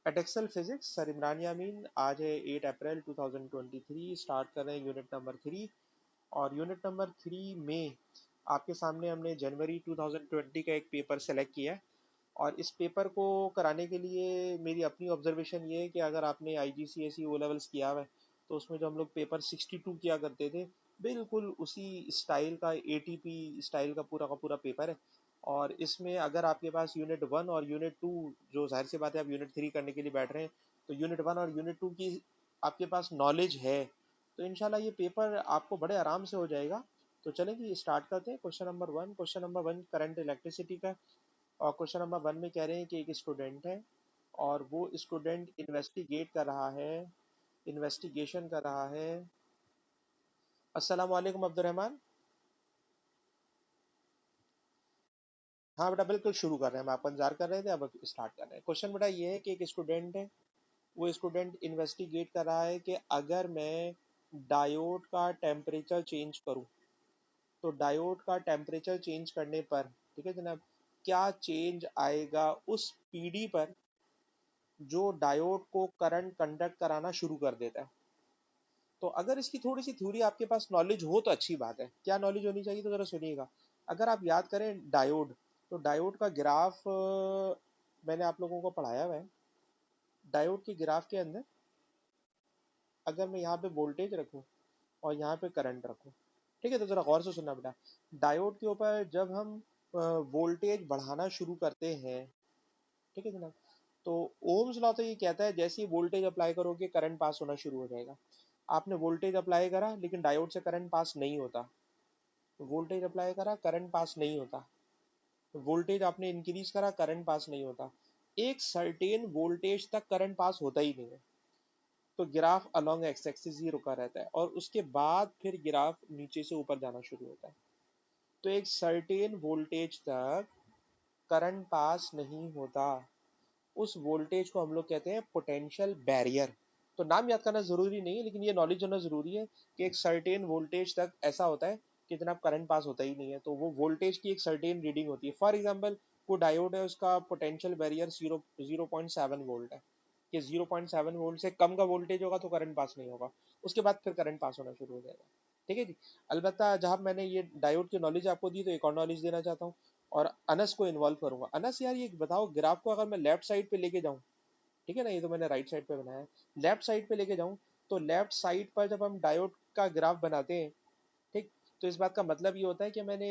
एटेक्सल physics sir Imran यामीन। आज है 8 अप्रैल 2023। Start कर रहे हैं यूनिट नंबर 3। और यूनिट नंबर 3 में आपके सामने हमने जनवरी 2020 का एक पेपर सेलेक्ट किया है। और इस पेपर को कराने के लिए मेरी अपनी ऑब्जर्वेशन ये है कि अगर आपने IGCSE ओ लेवल्स किया हुआ है तो उसमें जो हम लोग पेपर 62 किया करते थे, बिल्कुल उसी स्टाइल का ATP स्टाइल का पूरा पेपर है। और इसमें अगर आपके पास यूनिट 1 और यूनिट 2, जो जाहिर सी बात है आप यूनिट 3 करने के लिए बैठ रहे हैं, तो यूनिट 1 और यूनिट 2 की आपके पास नॉलेज है, तो इंशाल्लाह ये पेपर आपको बड़े आराम से हो जाएगा। तो चलें कि स्टार्ट करते हैं। क्वेश्चन नंबर 1 करंट इलेक्ट्रिसिटी का। और क्वेश्चन नंबर 1 में कह रहे हैं कि एक स्टूडेंट है और वो स्टूडेंट इन्वेस्टिगेट कर रहा है, इन्वेस्टिगेशन कर रहा है। अस्सलाम वालेकुम अब्दुल रहमान। हाँ बेटा, बिल्कुल शुरू कर रहे हैं, हम आपका इंतजार कर रहे थे, अब स्टार्ट कर रहे हैं। क्वेश्चन बेटा ये है कि एक स्टूडेंट है, वो स्टूडेंट इन्वेस्टिगेट कर रहा है कि अगर मैं डायोड का टेम्परेचर चेंज करूं, तो डायोड का टेम्परेचर चेंज करने पर, ठीक है जनाब, क्या चेंज आएगा उस पीडी पर जो डायोड को करंट कंडक्ट कराना शुरू कर देता है। तो अगर इसकी थोड़ी सी थ्योरी आपके पास नॉलेज हो तो अच्छी बात है। क्या नॉलेज होनी चाहिए, तो जरा सुनिएगा। अगर आप याद करें डायोड, तो डायोड का ग्राफ मैंने आप लोगों को पढ़ाया हुआ है। डायोड के ग्राफ के अंदर अगर मैं यहाँ पे वोल्टेज रखूँ और यहाँ पे करंट रखूँ, ठीक है, तो जरा गौर से सुनना बेटा। डायोड के ऊपर जब हम वोल्टेज बढ़ाना शुरू करते हैं, ठीक है जनाब, तो ओम्स लॉ तो ये कहता है जैसे ही वोल्टेज अप्लाई करोगे करंट पास होना शुरू हो जाएगा। आपने वोल्टेज अप्लाई करा लेकिन डायोड से करंट पास नहीं होता। वोल्टेज अप्लाई करा, करंट पास नहीं होता। वोल्टेज आपने इंक्रीज करा, करंट पास नहीं होता। एक सर्टेन वोल्टेज तक करंट पास होता ही नहीं है। तो ग्राफ अलोंग एक्स एक्सिस ही रुका रहता है और उसके बाद फिर ग्राफ नीचे से ऊपर जाना शुरू होता है। तो एक सर्टेन वोल्टेज तक करंट पास नहीं होता। उस वोल्टेज को हम लोग कहते हैं पोटेंशियल बैरियर। तो नाम याद करना जरूरी नहीं है, लेकिन ये नॉलेज होना जरूरी है कि एक सर्टेन वोल्टेज तक ऐसा होता है कि जनाब करंट पास होता ही नहीं है। तो वो वोल्टेज की एक सर्टेन रीडिंग होती है। फॉर एग्जाम्पल, वो डायोड है, उसका पोटेंशियल बैरियर 0.7 वोल्ट है, कि 0.7 वोल्ट से कम का वोल्टेज होगा तो करंट पास नहीं होगा। उसके बाद फिर करंट पास होना शुरू हो जाएगा। ठीक है जी। अलबत्ता जहां मैंने ये डायोड की नॉलेज आपको दी, तो एक और नॉलेज देना चाहता हूँ और अनस को इन्वॉल्व करूंगा। अनस यार ये बताओ, ग्राफ को अगर मैं लेफ्ट साइड पे लेके जाऊं, ठीक है ना, ये तो मैंने राइट साइड पे बनाया है, लेफ्ट साइड पे लेके जाऊं, तो लेफ्ट साइड पर जब हम डायोड का ग्राफ बनाते हैं, ठीक, तो इस बात का मतलब ये होता है कि मैंने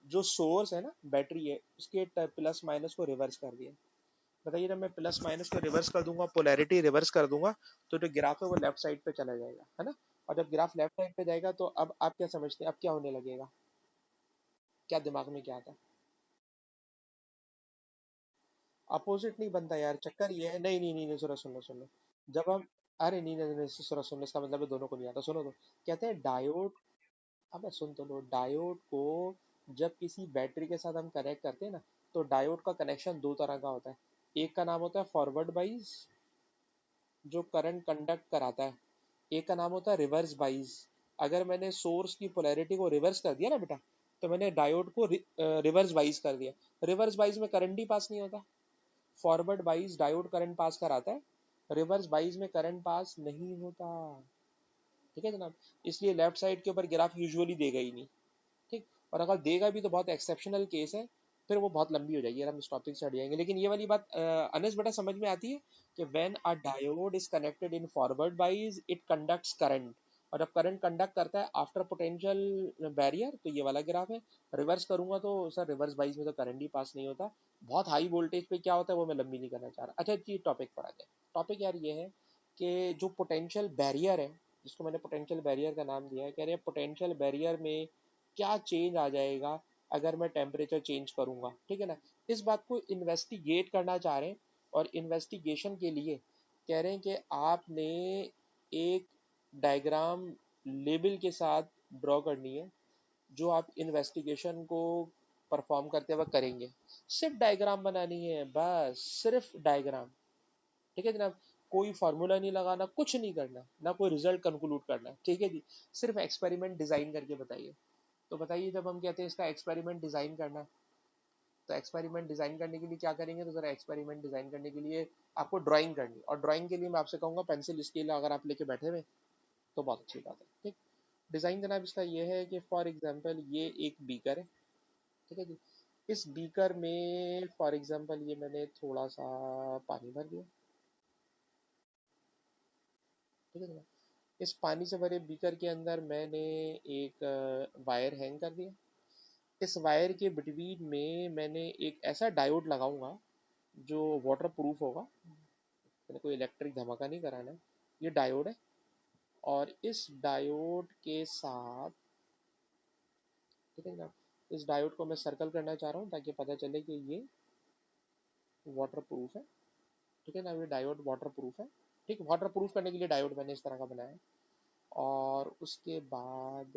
जो सोर्स है ना, बैटरी है, उसके प्लस माइनस को रिवर्स कर दिया। बताइए, जब मैं प्लस माइनस को रिवर्स कर दूंगा, पोलैरिटी रिवर्स कर दूंगा, तो जो ग्राफ है वो लेफ्ट साइड पे चला जाएगा, है ना। और जब ग्राफ लेफ्ट साइड पे जाएगा तो अब आप क्या समझते हैं, अब क्या होने लगेगा, क्या दिमाग में क्या आता है? अपोजिट नहीं बनता यार, चक्कर ये है, नहीं नहीं नहीं नहीं, सुनो सुनो सुनो। जब हम, अरे नहीं नहीं नहीं, सुनो सुनो, इसका मतलब है दोनों को नहीं आता, सुनो तो। कहते हैं डायोड, अब सुन तो लो, डायोड को जब किसी बैटरी के साथ हम कनेक्ट करते हैं ना, तो डायोड का कनेक्शन दो तरह का होता है। एक का नाम होता है फॉरवर्ड बाइज, जो करंट कंडक्ट कराता है। एक का नाम होता है रिवर्स बाइज। अगर मैंने सोर्स की पोलैरिटी को रिवर्स कर दिया ना बेटा, तो मैंने डायोड को रिवर्स बाइज कर दिया। रिवर्स बाइज में करंट ही पास नहीं होता। Forward bias diode current pass कराता है, रिवर्स बाइज में करंट पास नहीं होता। ठीक है जनाब। इसलिए लेफ्ट साइड के ऊपर ग्राफ यूजुअली देगा ही नहीं। ठीक। और अगर देगा भी तो बहुत एक्सेप्शनल केस है, फिर वो बहुत लंबी हो जाएगी, हम इस टॉपिक से हट जाएंगे। लेकिन ये वाली बात अनस बेटा समझ में आती है कि when a diode is connected in forward bias it conducts current. और जब करंट कंडक्ट करता है आफ्टर पोटेंशियल बैरियर, तो ये वाला ग्राफ है। रिवर्स करूंगा तो सर रिवर्स बाइज में तो करंट ही पास नहीं होता। बहुत हाई वोल्टेज पे क्या होता है वो मैं लंबी नहीं करना चाह रहा। अच्छा जी, टॉपिक पढ़ा जाए। टॉपिक यार ये है कि जो पोटेंशियल बैरियर है, जिसको मैंने पोटेंशियल बैरियर का नाम दिया है, कह रहे हैं पोटेंशियल बैरियर में क्या चेंज आ जाएगा अगर मैं टेम्परेचर चेंज करूंगा, ठीक है ना। इस बात को इन्वेस्टिगेट करना चाह रहे हैं। और इन्वेस्टिगेशन के लिए कह रहे हैं कि आपने एक डायग्राम लेबल के साथ ड्रॉ करनी है, जो आप इन्वेस्टिगेशन को परफॉर्म करते वक्त करेंगे। सिर्फ डायग्राम बनानी है, बस सिर्फ डायग्राम। ठीक है जनाब। कोई फार्मूला नहीं लगाना, कुछ नहीं करना, ना कोई रिजल्ट कंक्लूड करना, ठीक है जी। सिर्फ एक्सपेरिमेंट डिजाइन करके बताइए। तो बताइए, जब हम कहते हैं इसका एक्सपेरिमेंट डिजाइन करना, तो एक्सपेरिमेंट डिजाइन करने के लिए क्या करेंगे, तो जरा एक्सपेरिमेंट डिजाइन करने के लिए आपको ड्राइंग करनी, और ड्राइंग के लिए मैं आपसे कहूंगा पेंसिल स्केल अगर आप लेके बैठे हुए तो बहुत अच्छी बात है। ठीक, डिजाइन जनाब इसका ये है कि फॉर एग्जांपल ये एक बीकर है, ठीक है जी। इस बीकर में फॉर एग्जांपल ये मैंने थोड़ा सा पानी भर दिया, ठीक है जनाब। इस पानी से भरे बीकर के अंदर मैंने एक वायर हैंग कर दिया। इस वायर के बिटवीन में मैंने एक ऐसा डायोड लगाऊंगा जो वाटर प्रूफ होगा, मैंने कोई इलेक्ट्रिक धमाका नहीं कराना है, ये डायोड है। और इस डायोड के साथ, ठीक है ना, इस डायोड को मैं सर्कल करना चाह रहा हूँ ताकि पता चले कि ये वाटर प्रूफ है, ठीक है ना, ये डायोड वाटर प्रूफ है। ठीक, वाटर प्रूफ करने के लिए डायोड मैंने इस तरह का बनाया है। और उसके बाद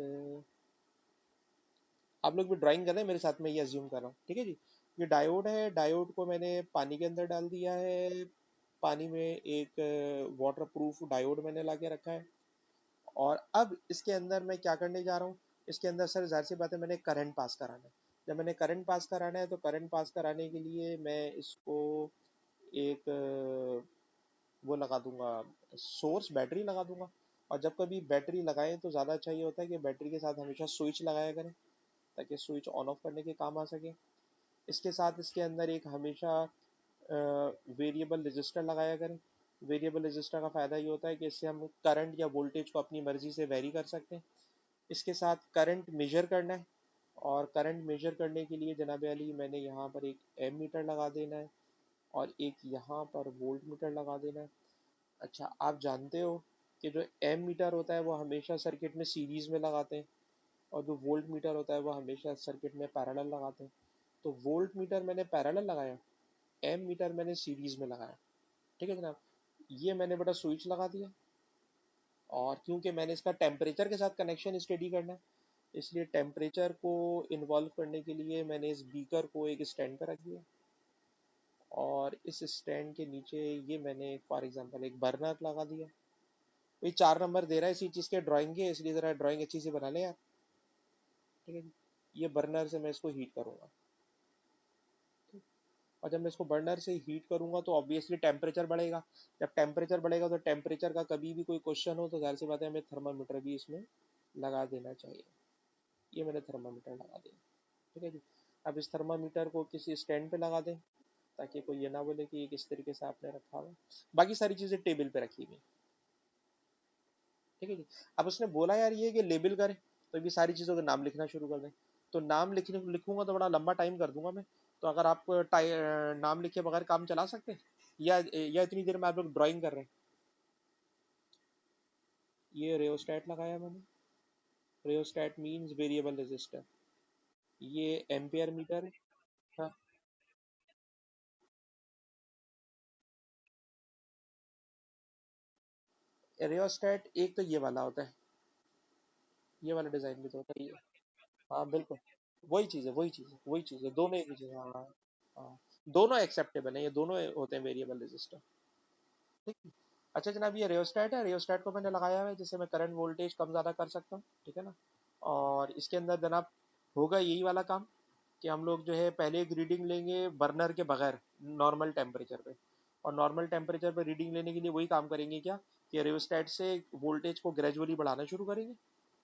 आप लोग भी ड्राइंग कर रहे हैं मेरे साथ में, ये अज्यूम कर रहा हूँ, ठीक है जी। ये डायोड है, डायोड को मैंने पानी के अंदर डाल दिया है, पानी में एक वाटर प्रूफ डायोड मैंने ला के रखा है। और अब इसके अंदर मैं क्या करने जा रहा हूँ, इसके अंदर सर जाहिर सी बात है मैंने करंट पास कराना है। जब मैंने करंट पास कराना है तो करंट पास कराने के लिए मैं इसको एक वो लगा दूंगा, सोर्स बैटरी लगा दूंगा। और जब कभी बैटरी लगाएं तो ज़्यादा अच्छा ये होता है कि बैटरी के साथ हमेशा स्विच लगाया करें ताकि स्विच ऑन ऑफ करने के काम आ सके। इसके साथ इसके अंदर एक हमेशा वेरिएबल रजिस्टर लगाया करें। वेरिएबल रजिस्टर का फ़ायदा ये होता है कि इससे हम करंट या वोल्टेज को अपनी मर्ज़ी से वेरी कर सकते हैं। इसके साथ करंट मेजर करना है, और करंट मेजर करने के लिए जनाब अली मैंने यहाँ पर एक एम मीटर लगा देना है और एक यहाँ पर वोल्ट मीटर लगा देना है। अच्छा, आप जानते हो कि जो एम मीटर होता है वो हमेशा सर्किट में सीरीज में लगाते हैं, और जो वोल्ट मीटर होता है वो हमेशा सर्किट में पैरेलल लगाते हैं। तो वोल्ट मीटर मैंने पैरेलल लगाया, एम मीटर मैंने सीरीज में लगाया, ठीक है जनाब। ये मैंने बेटा स्विच लगा दिया, और क्योंकि मैंने इसका टेम्परेचर के साथ कनेक्शन स्टडी करना है, इसलिए टेम्परेचर को इन्वॉल्व करने के लिए मैंने इस बीकर को एक स्टैंड पर रख दिया। और इस स्टैंड के नीचे ये मैंने फॉर एग्जांपल एक बर्नर लगा दिया। ये 4 नंबर दे रहा है इसी चीज़ के ड्राइंग के, इसलिए ज़रा ड्राइंग अच्छी से बना ले यार, ठीक है जी। ये बर्नर से मैं इसको हीट करूँगा, और जब मैं इसको बर्नर से हीट करूंगा तो ऑब्वियसली टेम्परेचर बढ़ेगा। जब टेम्परेचर बढ़ेगा तो टेम्परेचर का कभी भी कोई क्वेश्चन हो तो जाहिर सी बात है हमें थर्मामीटर भी इसमें लगा देना चाहिए। ये मैंने थर्मामीटर लगा दिया, ठीक है जी। अब इस थर्मामीटर को किसी स्टैंड पे लगा दें ताकि कोई ये ना बोले कि ये किस तरीके से आपने रखा हुआ। बाकी सारी चीज़ें टेबल पे रखी हुई, ठीक है जी। अब उसने बोला यार ये कि लेबल करें, तो ये सारी चीज़ों के नाम लिखना शुरू कर दें। तो नाम लिखने लिखूंगा तो बड़ा लंबा टाइम कर दूंगा मैं। तो अगर आप नाम लिखे बगैर काम चला सकते हैं, या इतनी देर में आप लोग ड्राइंग कर रहे हैं। ये रेयोस्टेट लगाया मैंने, रेयोस्टेट मींस वेरिएबल रेजिस्टर। ये एम्पियर मीटर है। हाँ, रेयोस्टेट एक तो ये वाला होता है, ये वाला डिजाइन भी तो होता है ये। हाँ बिल्कुल, वही चीज़ है, वही चीज़ है, वही चीज़ है, दोनों एक ही चीज़ है, हाँ। हाँ, दोनों एक्सेप्टेबल है, ये दोनों होते हैं वेरिएबल रेजिस्टर, ठीक है। अच्छा जनाब, ये रेयोस्टेट है, रेयोस्टेट को मैंने लगाया हुआ है जिससे मैं करंट वोल्टेज कम ज़्यादा कर सकता हूँ, ठीक है ना। और इसके अंदर जनाब होगा यही वाला काम कि हम लोग जो है पहले एक रीडिंग लेंगे बर्नर के बगैर नॉर्मल टेम्परेचर पे, और नॉर्मल टेम्परेचर पे रीडिंग लेने के लिए वही काम करेंगे क्या, कि रेयोस्टेट से वोल्टेज को ग्रेजुअली बढ़ाना शुरू करेंगे,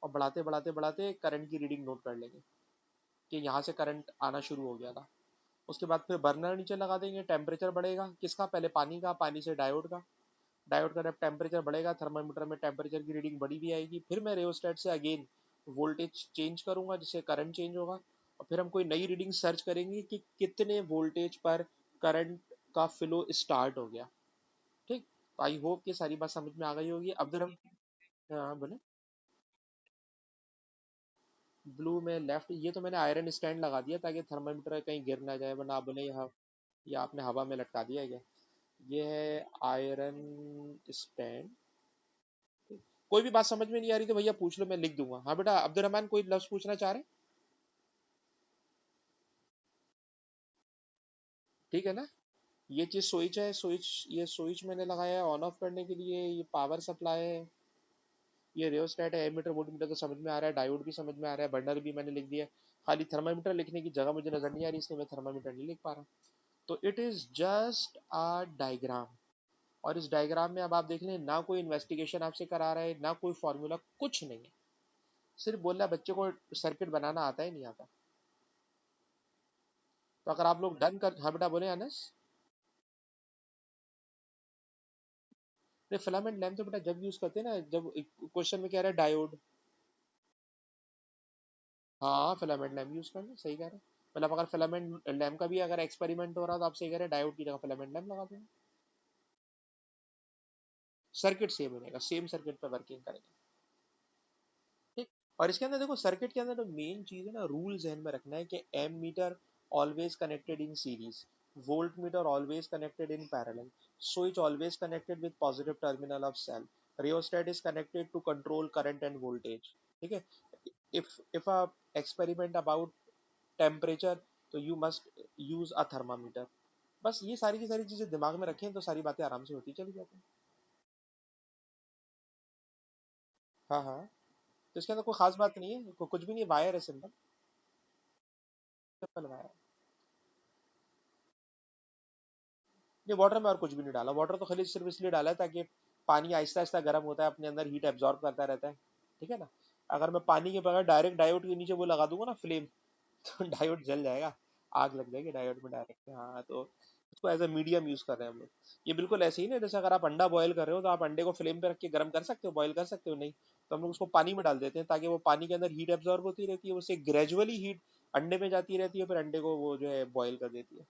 और बढ़ाते बढ़ाते बढ़ाते करंट की रीडिंग नोट कर लेंगे कि यहाँ से करंट आना शुरू हो गया था। उसके बाद फिर बर्नर नीचे लगा देंगे, टेम्परेचर बढ़ेगा किसका, पहले पानी का, पानी से डायोड का, डायोड का जब टेम्परेचर बढ़ेगा थर्मामीटर में टेम्परेचर की रीडिंग बढ़ी भी आएगी, फिर मैं रेयोस्टेट से अगेन वोल्टेज चेंज करूंगा जिससे करंट चेंज होगा, और फिर हम कोई नई रीडिंग सर्च करेंगे कि कितने वोल्टेज पर करंट का फ्लो स्टार्ट हो गया। ठीक, तो आई होप कि सारी बात समझ में आ गई होगी। अब जब हम, हाँ बोले, ब्लू में लेफ्ट, ये तो मैंने आयरन स्टैंड लगा दिया ताकि थर्मामीटर कहीं गिर ना जाए, वरना आप बोले यहाँ, या आपने हवा में लटका दिया है क्या। ये है आयरन स्टैंड। कोई भी बात समझ में नहीं आ रही तो भैया पूछ लो, मैं लिख दूंगा। हाँ बेटा अब्दुल रहमान कोई लफ्ज पूछना चाह रहे हैं, ठीक है ना। ये चीज स्विच है, स्विच, ये स्विच मैंने लगाया है ऑन ऑफ करने के लिए, ये पावर सप्लाई है, ये रियोस्टेट है, एमीटर वोल्टमीटर तो समझ में आ रहा है, डायोड भी समझ में आ रहा है, बर्नर भी मैंने लिख दिया है। खाली थर्मामीटर लिखने की जगह मुझे नजर नहीं आ रही, इसलिए मैं थर्मामीटर नहीं लिख पा रहा। तो it is just a diagram. और इस डायग्राम में अब आप देख लें, ना कोई इन्वेस्टिगेशन आपसे करा रहा है, ना कोई फॉर्मूला, कुछ नहीं है। सिर्फ बोल रहा है बच्चे को सर्किट बनाना आता है नहीं आता। तो अगर आप लोग डन कर, हाँ बेटा बोले अनस। नहीं, फिलामेंट लैम्प तो बेटा जब यूज करते हैं ना, जब क्वेश्चन में कह रहा है डायोड। हाँ, फिलामेंट लैम्प यूज करना सही कह रहे हैं। मतलब अगर फिलामेंट लैम्प का भी अगर एक्सपेरिमेंट हो रहा तो आप सही कह रहे हैं, डायोड की जगह फिलामेंट लैम्प लगा देंगे। सर्किट सेम रहेगा, सेम सर्किट पे वर्किंग करेगा। ठीक। और इसके अंदर देखो, सर्किट के अंदर जो मेन चीज है ना, रूल जहन में रखना है कि ammeter always connected in series, voltmeter always connected in parallel, switch always connected with positive terminal of cell, rheostat is connected to control current and voltage. ठीक है। if a experiment about temperature, तो you must use a thermometer. बस ये सारी की सारी चीजें दिमाग में रखें तो सारी बातें आराम से होती चली जाती हैं। हाँ हाँ। तो इसके अंदर कोई खास बात नहीं है, कुछ भी नहीं, वायर है, सिंपल। Simple wire. नहीं, वाटर में और कुछ भी नहीं डाला, वाटर तो खाली सिर्फ इसलिए डाला है ताकि पानी आहिस्ता आहिस्ता गर्म होता है, अपने अंदर हीट एब्जॉर्ब करता रहता है। ठीक है ना। अगर मैं पानी के बगैर डायरेक्ट डायोड के नीचे वो लगा दूंगा ना, फ्लेम, तो डायोड जल जाएगा, आग लग जाएगी डायोड में डायरेक्ट। हाँ, तो उसको एज ए मीडियम यूज कर रहे हैं हम लोग। ये बिल्कुल ऐसे ही ना, जैसे अगर आप अंडा बॉयल कर रहे हो तो आप अंडे को फ्लेम पे रख के गर्म कर सकते हो, बॉयल कर सकते हो नहीं। तो हम लोग उसको पानी में डाल देते हैं ताकि वो पानी के अंदर हीट एब्जॉर्ब होती रहती है, उससे ग्रेजुअली हीट अंडे में जाती रहती है, फिर अंडे को वो जो है बॉयल कर देती है।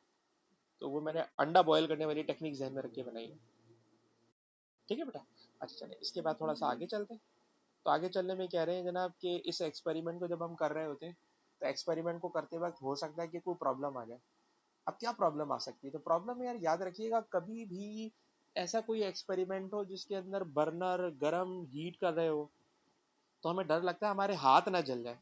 तो वो मैंने अंडा बॉयल करने वाली टेक्निक जहन में रख के बनाई है। ठीक है बेटा। अच्छा चले, इसके बाद थोड़ा सा आगे चलते हैं। तो आगे चलने में कह रहे हैं जनाब कि इस एक्सपेरिमेंट को जब हम कर रहे होते हैं, तो एक्सपेरिमेंट को करते वक्त हो सकता है कि कोई प्रॉब्लम आ जाए। अब क्या प्रॉब्लम आ सकती है? तो प्रॉब्लम यार याद रखिएगा, कभी भी ऐसा कोई एक्सपेरिमेंट हो जिसके अंदर बर्नर गरम हीट कर रहे हो, तो हमें डर लगता है हमारे हाथ ना जल जाए।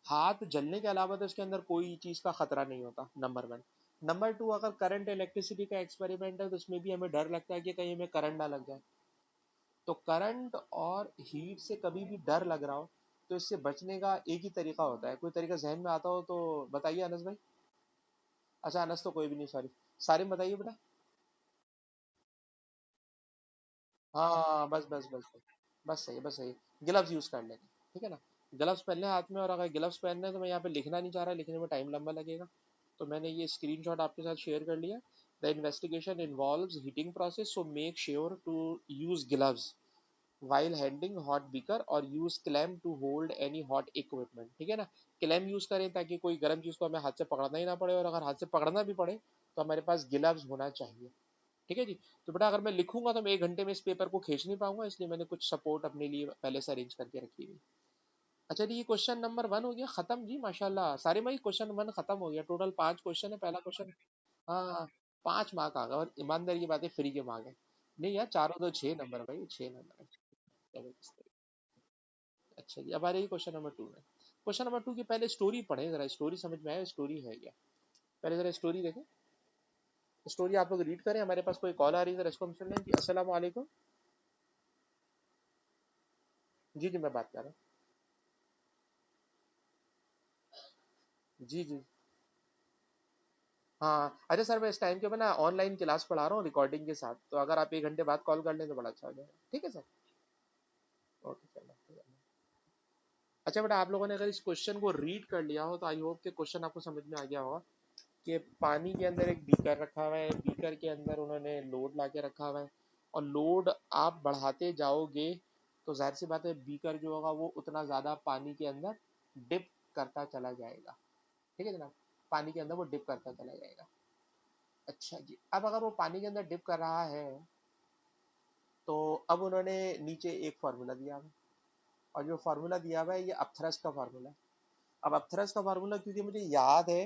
हाथ जलने के अलावा तो इसके अंदर कोई चीज का खतरा नहीं होता, नंबर वन। नंबर टू, अगर करंट इलेक्ट्रिसिटी का एक्सपेरिमेंट है तो उसमें भी हमें डर लगता है कि कहीं हमें करंट ना लग जाए। तो करंट और हीट से कभी भी डर लग रहा हो, तो इससे बचने का एक ही तरीका होता है। कोई तरीका जहन में आता हो तो बताइए अनस भाई। अच्छा, अनस तो कोई भी नहीं, सॉरी। सारिम बताइए बेटा। हाँ, बस बस बस बस। बस सही, बस सही। ग्लव्स यूज कर लेंगे। ठीक है ना। ग्लव्स पहनने हैं हाथ में, और अगर ग्लव्स पहनने हैं तो मैं यहाँ पे लिखना नहीं चाह रहा, लिखने में टाइम लंबा लगेगा। तो मैंने ये स्क्रीनशॉट आपके साथ शेयर कर लिया। The investigation involves heating process, so make sure to use gloves while handling hot beaker और use clamp to hold any hot equipment। ठीक है ना। क्लैम यूज करें ताकि कोई गर्म चीज को हमें हाथ से पकड़ना ही ना पड़े, और अगर हाथ से पकड़ना भी पड़े तो हमारे पास ग्लव्स होना चाहिए। ठीक है जी। तो बेटा अगर मैं लिखूंगा तो मैं 1 घंटे में इस पेपर को खींच नहीं पाऊंगा, इसलिए मैंने कुछ सपोर्ट अपने लिए पहले से अरेंज करके रखी हुई। अच्छा जी, ये क्वेश्चन नंबर 1 हो गया खत्म जी, माशाल्लाह सारे भाई, क्वेश्चन 1 खत्म हो गया। टोटल 5 क्वेश्चन है, पहला क्वेश्चन। हाँ, 5 मार्क आ गए, और ईमानदारी की बात है, फ्री के मार्क है। नहीं यार, चारों तो 6 नंबर भाई, 6 नंबर है। अच्छा जी, अब आ रही है क्वेश्चन नंबर 2 में। क्वेश्चन नंबर 2 की पहले स्टोरी पढ़े जरा, स्टोरी समझ में आए, स्टोरी है क्या। पहले जरा स्टोरी देखें। स्टोरी आप लोग रीड करें, हमारे पास कोई कॉल आ रही है, जरा इसको हम सुन लें जी। अस्सलाम वालेकुम। जी जी, मैं बात कर रहा हूँ। जी जी। हाँ, अच्छा सर, मैं इस टाइम के मैं ना ऑनलाइन क्लास पढ़ा रहा हूँ रिकॉर्डिंग के साथ, तो अगर आप 1 घंटे बाद कॉल कर लें तो बड़ा अच्छा हो जाएगा। ठीक है सर। ओके चलो। अच्छा बेटा, आप लोगों ने अगर इस क्वेश्चन को रीड कर लिया हो तो आई होप कि क्वेश्चन आपको समझ में आ गया होगा कि पानी के अंदर एक बीकर रखा हुआ है, बीकर के अंदर उन्होंने लोड ला के रखा हुआ है, और लोड आप बढ़ाते जाओगे तो जाहिर सी बात है बीकर जो होगा वो उतना ज़्यादा पानी के अंदर डिप करता चला जाएगा। ठीक है जनाब। पानी के अंदर वो डिप करता चला जाएगा। अच्छा जी, अब अगर वो पानी के अंदर डिप कर रहा है, तो अब उन्होंने नीचे एक फार्मूला दिया हुआ है, और जो फार्मूला दिया हुआ है ये अपथरस का फार्मूला है। अब अपथरस का फार्मूला क्योंकि मुझे याद है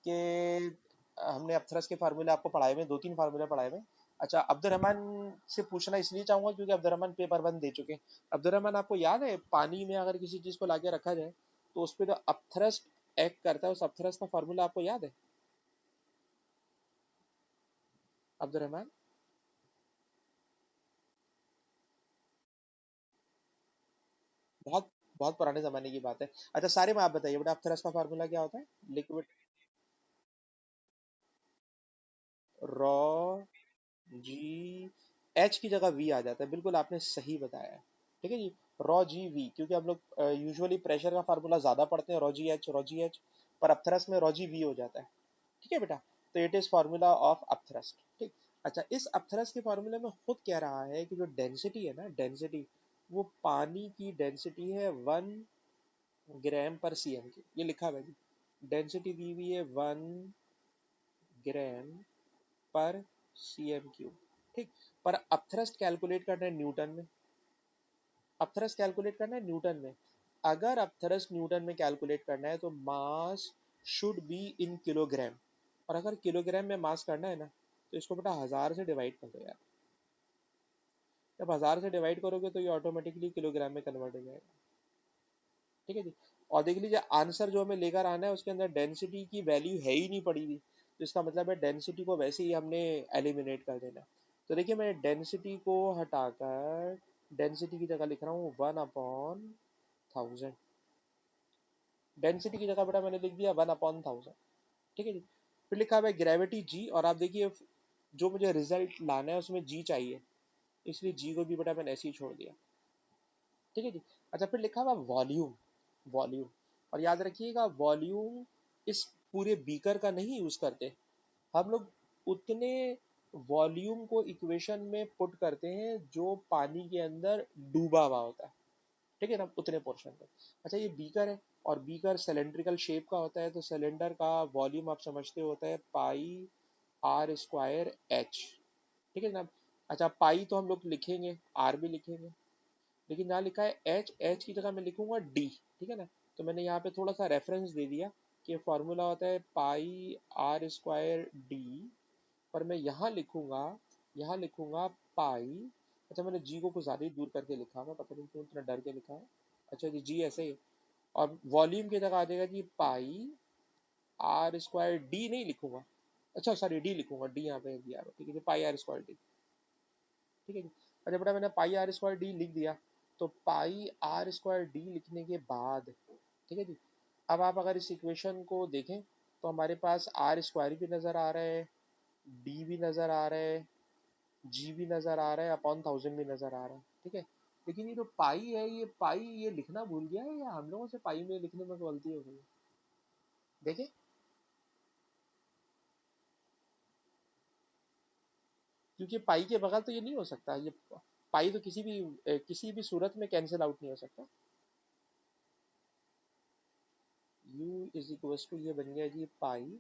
कि हमने अपथरस के फार्मूले आपको पढ़ाए हुए, 2-3 फार्मूले पढ़ाए हुए। अच्छा, अब्दुलरहमान से पूछना इसलिए चाहूंगा क्योंकि अब्दुलरहमान पेपर 1 दे चुके हैं। अब्दुलरहमान, आपको याद है पानी में अगर किसी चीज को लाके रखा जाए तो उस पर जो अपथरस एक्ट करता है, उस अपथरस का फार्मूला आपको याद है अब्दुलरहमान? बहुत बहुत पुराने जमाने की बात है। अच्छा सारे में आप बताइए बेटा, अपथरस का फार्मूला क्या होता है? लिक्विड रॉ जी, एच की जगह वी आ जाता है, बिल्कुल आपने सही बताया है। ठीक है जी, रॉ जी वी, क्योंकि हम लोग यूजुअली प्रेशर का फार्मूला ज्यादा पढ़ते हैं, रॉ जी एच, पर अपथरस में रॉ जी वी हो जाता है। ठीक है बेटा, तो इट इज फार्मूला ऑफ अपथरस्ट। ठीक। अच्छा, इस अपथरस के फार्मूले में खुद कह रहा है कि जो डेंसिटी है ना, डेंसिटी, वो पानी की डेंसिटी है 1 ग्राम पर सी एम की, ये लिखा हुआ है जी। डेंसिटी दी हुई है 1 ग्राम पर सी एम क्यूब। ठीक। पर अपथ्रस्ट कैलकुलेट करना है न्यूटन में, अपथ्रस्ट कैलकुलेट करना है न्यूटन में। अगर अपथ्रस्ट न्यूटन में कैलकुलेट करना है तो मास शुड बी इन किलोग्राम, और अगर किलोग्राम में मास करना है ना, तो इसको बेटा 1000 से डिवाइड कर दो यार। जब 1000 से डिवाइड करोगे तो ये ऑटोमेटिकली किलोग्राम में कन्वर्ट हो जाएगा। ठीक है जी। और देख लीजिए आंसर जो हमें लेकर आना है उसके अंदर डेंसिटी की वैल्यू है ही नहीं पड़ी हुई, तो इसका मतलब है डेंसिटी को वैसे ही हमने एलिमिनेट कर देना। तो देखिए मैं डेंसिटी को हटाकर डेंसिटी की जगह लिख रहा हूँ 1/1000। डेंसिटी की जगह बेटा मैंने लिख दिया 1/1000। ठीक है जी। फिर लिखा हुआ है ग्रेविटी जी, और आप देखिए जो मुझे रिजल्ट लाना है उसमें जी चाहिए, इसलिए जी को भी बेटा मैंने ऐसे ही छोड़ दिया। ठीक है जी। अच्छा फिर लिखा हुआ वॉल्यूम, वॉल्यूम, और याद रखिएगा वॉल्यूम इस पूरे बीकर का नहीं यूज करते हम लोग, उतने वॉल्यूम को इक्वेशन में पुट करते हैं जो पानी के अंदर डूबा हुआ होता है। ठीक है ना, उतने पोर्शन में। अच्छा ये बीकर है, और बीकर सिलेंड्रिकल शेप का होता है, तो सिलेंडर का वॉल्यूम आप समझते होता है पाई आर स्क्वायर एच। ठीक है ना। अच्छा पाई तो हम लोग लिखेंगे, आर भी लिखेंगे, लेकिन यहाँ लिखा है एच, एच की जगह मैं लिखूंगा डी। ठीक है ना, तो मैंने यहाँ पे थोड़ा सा रेफरेंस दे दिया कि फॉर्मूला होता है पाई आर स्क्वायर डी, पर मैं यहाँ लिखूंगा पाई। अच्छा मैंने जी को कुछ ज़्यादा ही दूर करके लिखा हुआ, पता नहीं क्यों इतना डर के लिखा है। अच्छा जी, जी ऐसे ही, और वॉल्यूम की जगह आ जाएगा जी पाई आर स्क्वायर डी नहीं लिखूंगा, अच्छा सॉरी डी लिखूंगा, डी यहाँ पे दिया है, ठीक है जी, पाई आर स्क्वायर डी। ठीक है जी। अच्छा बेटा मैंने पाई आर स्क्वायर डी लिख दिया, तो पाई आर स्क्वायर डी लिखने के बाद, ठीक है जी, अब आप अगर इस इक्वेशन को देखें तो हमारे पास आर स्क्वायर भी नज़र आ रहा है, डी भी नज़र आ रहा है, जी भी नज़र आ रहा है, अपॉन 1000 भी नज़र आ रहा है। ठीक है, लेकिन ये जो पाई है, ये पाई ये लिखना भूल गया है या हम लोगों से पाई में लिखने में गलती हो गई है? देखें, क्योंकि पाई के बगैर तो ये नहीं हो सकता, ये पाई तो किसी भी सूरत में कैंसिल आउट नहीं हो सकता। u इज इक्वल टू ये बन गया g pi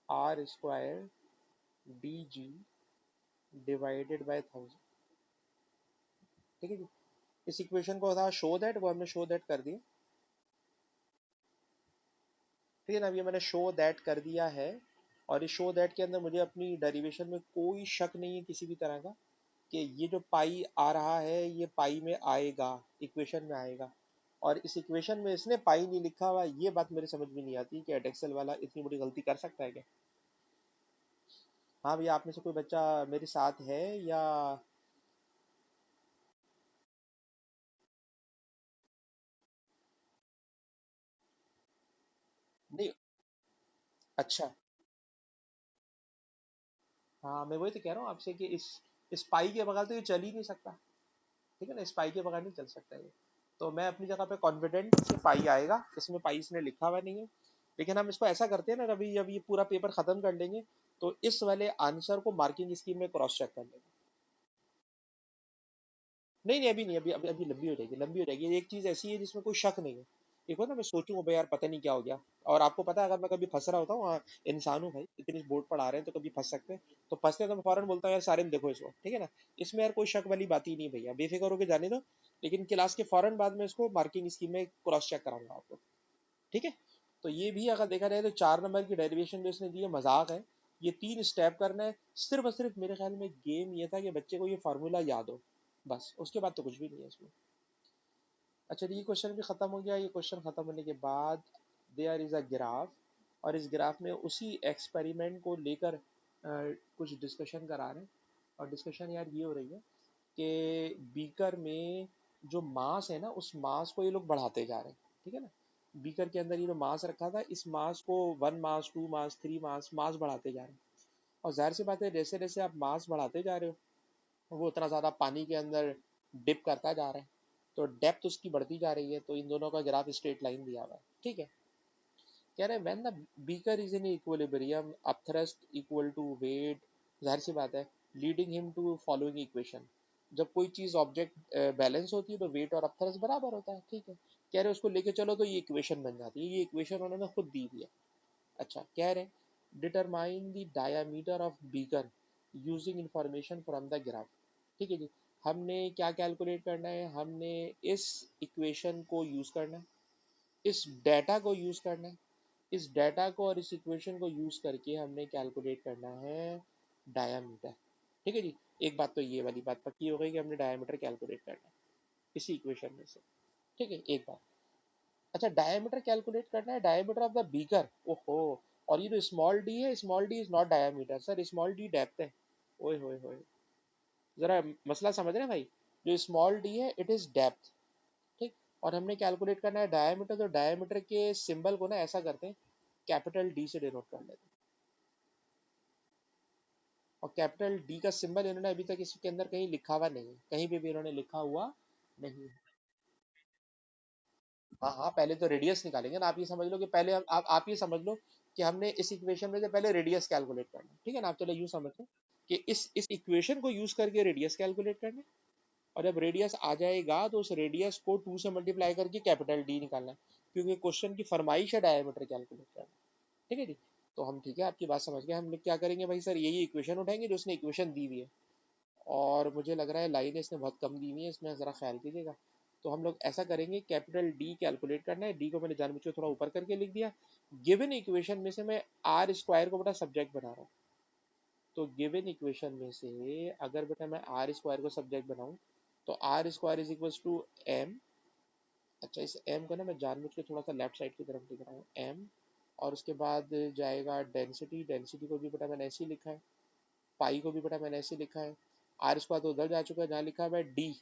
r square d g divided by 1000। ठीक है जी। इस इक्वेशन को था शो दैट, वो हमने शो दैट कर दिया। ठीक है ना, अब ये मैंने शो दैट कर दिया है, और इस शो दैट के अंदर मुझे अपनी डेरिवेशन में कोई शक नहीं है किसी भी तरह का कि ये जो पाई आ रहा है ये पाई में आएगा, इक्वेशन में आएगा। और इस इक्वेशन में इसने पाई नहीं लिखा हुआ, ये बात मेरे समझ में नहीं आती कि एडेक्सल वाला इतनी बड़ी गलती कर सकता है क्या। हाँ भैया, आप में से कोई बच्चा मेरे साथ है या नहीं? अच्छा, हाँ मैं वही तो कह रहा हूँ आपसे कि इस पाई के बगैर तो ये चल ही नहीं सकता। ठीक है ना, इस पाई के बगैर नहीं चल सकता ये। तो मैं अपनी जगह पे कॉन्फिडेंट कि पाई आएगा, इसमें पाई इसने लिखा हुआ नहीं है। लेकिन हम इसको ऐसा करते हैं ना, अभी जब ये पूरा पेपर खत्म कर लेंगे तो इस वाले आंसर को मार्किंग स्कीम में क्रॉस चेक कर लेंगे। नहीं नहीं, अभी नहीं, अभी अभी अभी लंबी हो जाएगी, लंबी हो जाएगी। ये एक चीज ऐसी है जिसमें कोई शक नहीं है। एक बार ना मैं सोचूं भाई यार पता नहीं क्या हो गया, और आपको पता है अगर मैं कभी फंस रहा होता हूँ, हाँ, इंसान हूँ भाई, इतनी बोर्ड पढ़ा रहे हैं तो कभी फंस सकते हैं। तो फंसते हैं तो मैं फौरन बोलता हूँ यार सारे में देखो इसको, ठीक है ना। इसमें यार कोई शक वाली बात ही नहीं भैया, बेफिक्र होकर जाने दो। लेकिन क्लास के फौरन बाद में इसको मार्किंग स्कीम में क्रॉस चेक कराऊंगा आपको। ठीक है। तो ये भी अगर देखा जाए तो 4 नंबर की डेरिवेशन जो इसने दी है मजाक है। ये 3 स्टेप करना है, सिर्फ और सिर्फ मेरे ख्याल में गेम ये था कि बच्चे को ये फार्मूला याद हो, बस उसके बाद तो कुछ भी नहीं है इसमें। अच्छा ये क्वेश्चन भी खत्म हो गया। ये क्वेश्चन खत्म होने के बाद देयर इज अ ग्राफ, और इस ग्राफ में उसी एक्सपेरिमेंट को लेकर कुछ डिस्कशन करा रहे हैं। और डिस्कशन यार ये हो रही है कि बीकर में जो मास है ना, उस मास को ये लोग बढ़ाते जा रहे हैं, ठीक है ना। बीकर के अंदर ये जो मास रखा था, इस मास को 1 मास, 2 मास, 3 मास, मास बढ़ाते जा रहे हैं। और जाहिर सी बात है, जैसे जैसे आप मास बढ़ाते जा रहे हो, वो उतना ज्यादा पानी के अंदर डिप करता जा रहा है, तो डेप्थ उसकी बढ़ती जा रही है। तो इन दोनों का ग्राफ स्ट्रेट लाइन दिया हुआ है, ठीक है। कह रहे हैं when the beaker is in equilibrium upthrust equal to weight, जाहिर सी बात है, leading him to following equation. जब कोई चीज ऑब्जेक्ट बैलेंस होती है तो वेट और अपथ्रस्ट बराबर होता है, ठीक है। कह रहे हैं उसको लेके चलो तो ये इक्वेशन बन जाती है, ये इक्वेशन उन्होंने खुद दी हुई है। अच्छा, कह रहे हैं determine the diameter of beaker using information from the graph, ठीक है जी। हमने क्या कैलकुलेट करना है, हमने इस इक्वेशन को यूज करना है, इस डाटा को यूज करना है, इस डाटा को और इस इक्वेशन को यूज करके हमने कैलकुलेट करना है डायामीटर, ठीक है जी। एक बात तो ये वाली बात पक्की हो गई कि हमने डायामीटर कैलकुलेट करना है इसी इक्वेशन में से, ठीक है, एक बात। अच्छा, डायमीटर कैलकुलेट करना है, डायमीटर ऑफ द बीकर, ओहो। और ये जो स्मॉल डी है, small D is not diameter sir, small D depth है। ओए होए होए, जरा मसला समझ रहे हैं भाई। जो स्मॉल डी है इट इज डेप्थ, ठीक। और हमने कैलकुलेट करना है डायमीटर, तो डायमीटर के सिंबल को ना ऐसा करते हैं, कैपिटल डी से डिनोट कर लेते हैं। और कैपिटल डी का सिंबल इन्होंने अभी तक इसके अंदर कहीं लिखा हुआ नहीं है, कहीं पे भी इन्होंने लिखा हुआ नहीं है। हाँ हाँ, पहले तो रेडियस निकालेंगे ना। आप ये समझ लो कि पहले आप ये समझ लो कि हमने इस इक्वेशन में से पहले रेडियस कैलकुलेट करना है, ठीक है ना। आप चलो यूँ समझ लो कि इस इक्वेशन को यूज करके रेडियस कैलकुलेट करना है। और जब रेडियस आ जाएगा तो उस रेडियस को 2 से मल्टीप्लाई करके कैपिटल डी निकालना है, क्योंकि क्वेश्चन की फरमाइश है डायमीटर कैलकुलेट करना, ठीक है जी। तो हम, ठीक है, आपकी बात समझ गए। हम लोग क्या करेंगे भाई सर, यही इक्वेशन उठाएंगे जो उसने इक्वेशन दी हुई है। और मुझे लग रहा है लाइन इसने बहुत कम दी हुई है, इसमें ज़रा ख्याल कीजिएगा। तो हम लोग ऐसा करेंगे, कैपिटल डी कैलकुलेट करना है, डी को मैंने जानबूझ के थोड़ा ऊपर करके लिख दिया। गिवन इक्वेशन में से मैं आर स्क्वायर को बेटा सब्जेक्ट बना रहा हूँ। तो गिवन इक्वेशन में से अगर बेटा मैं आर स्क्वायर को सब्जेक्ट बनाऊँ, तो R square is equal to M. अच्छा, इस एम को ना मैं जानबूझ के थोड़ा सा लेफ्ट साइड की तरफ लिख रहा हूँ, एम। और उसके बाद जाएगा डेंसिटी, डेंसिटी को भी बेटा मैंने ऐसे ही लिखा है, पाई को भी बेटा मैंने ऐसे लिखा है। आर स्क्वायर तो उधर जा चुका है जहाँ लिखा है डी।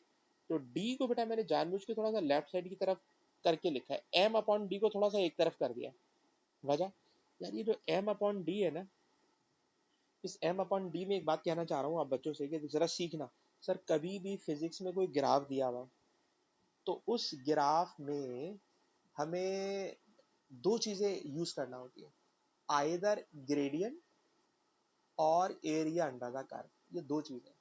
तो डी को बेटा मैंने जानबूझ के थोड़ा सा लेफ्ट साइड की तरफ करके लिखा है, एम अपॉन डी को थोड़ा सा एक तरफ कर दिया। वजह, यार ये जो एम अपॉन डी है ना, इस एम अपॉन डी में एक बात कहना चाह रहा हूँ आप बच्चों से कि जरा सीखना। सर, कभी भी फिजिक्स में कोई ग्राफ दिया हुआ, तो उस ग्राफ में हमें दो चीजें यूज करना होती है, आइदर ग्रेडियंट और एरिया अंडर द कर्व। ये दो चीजें,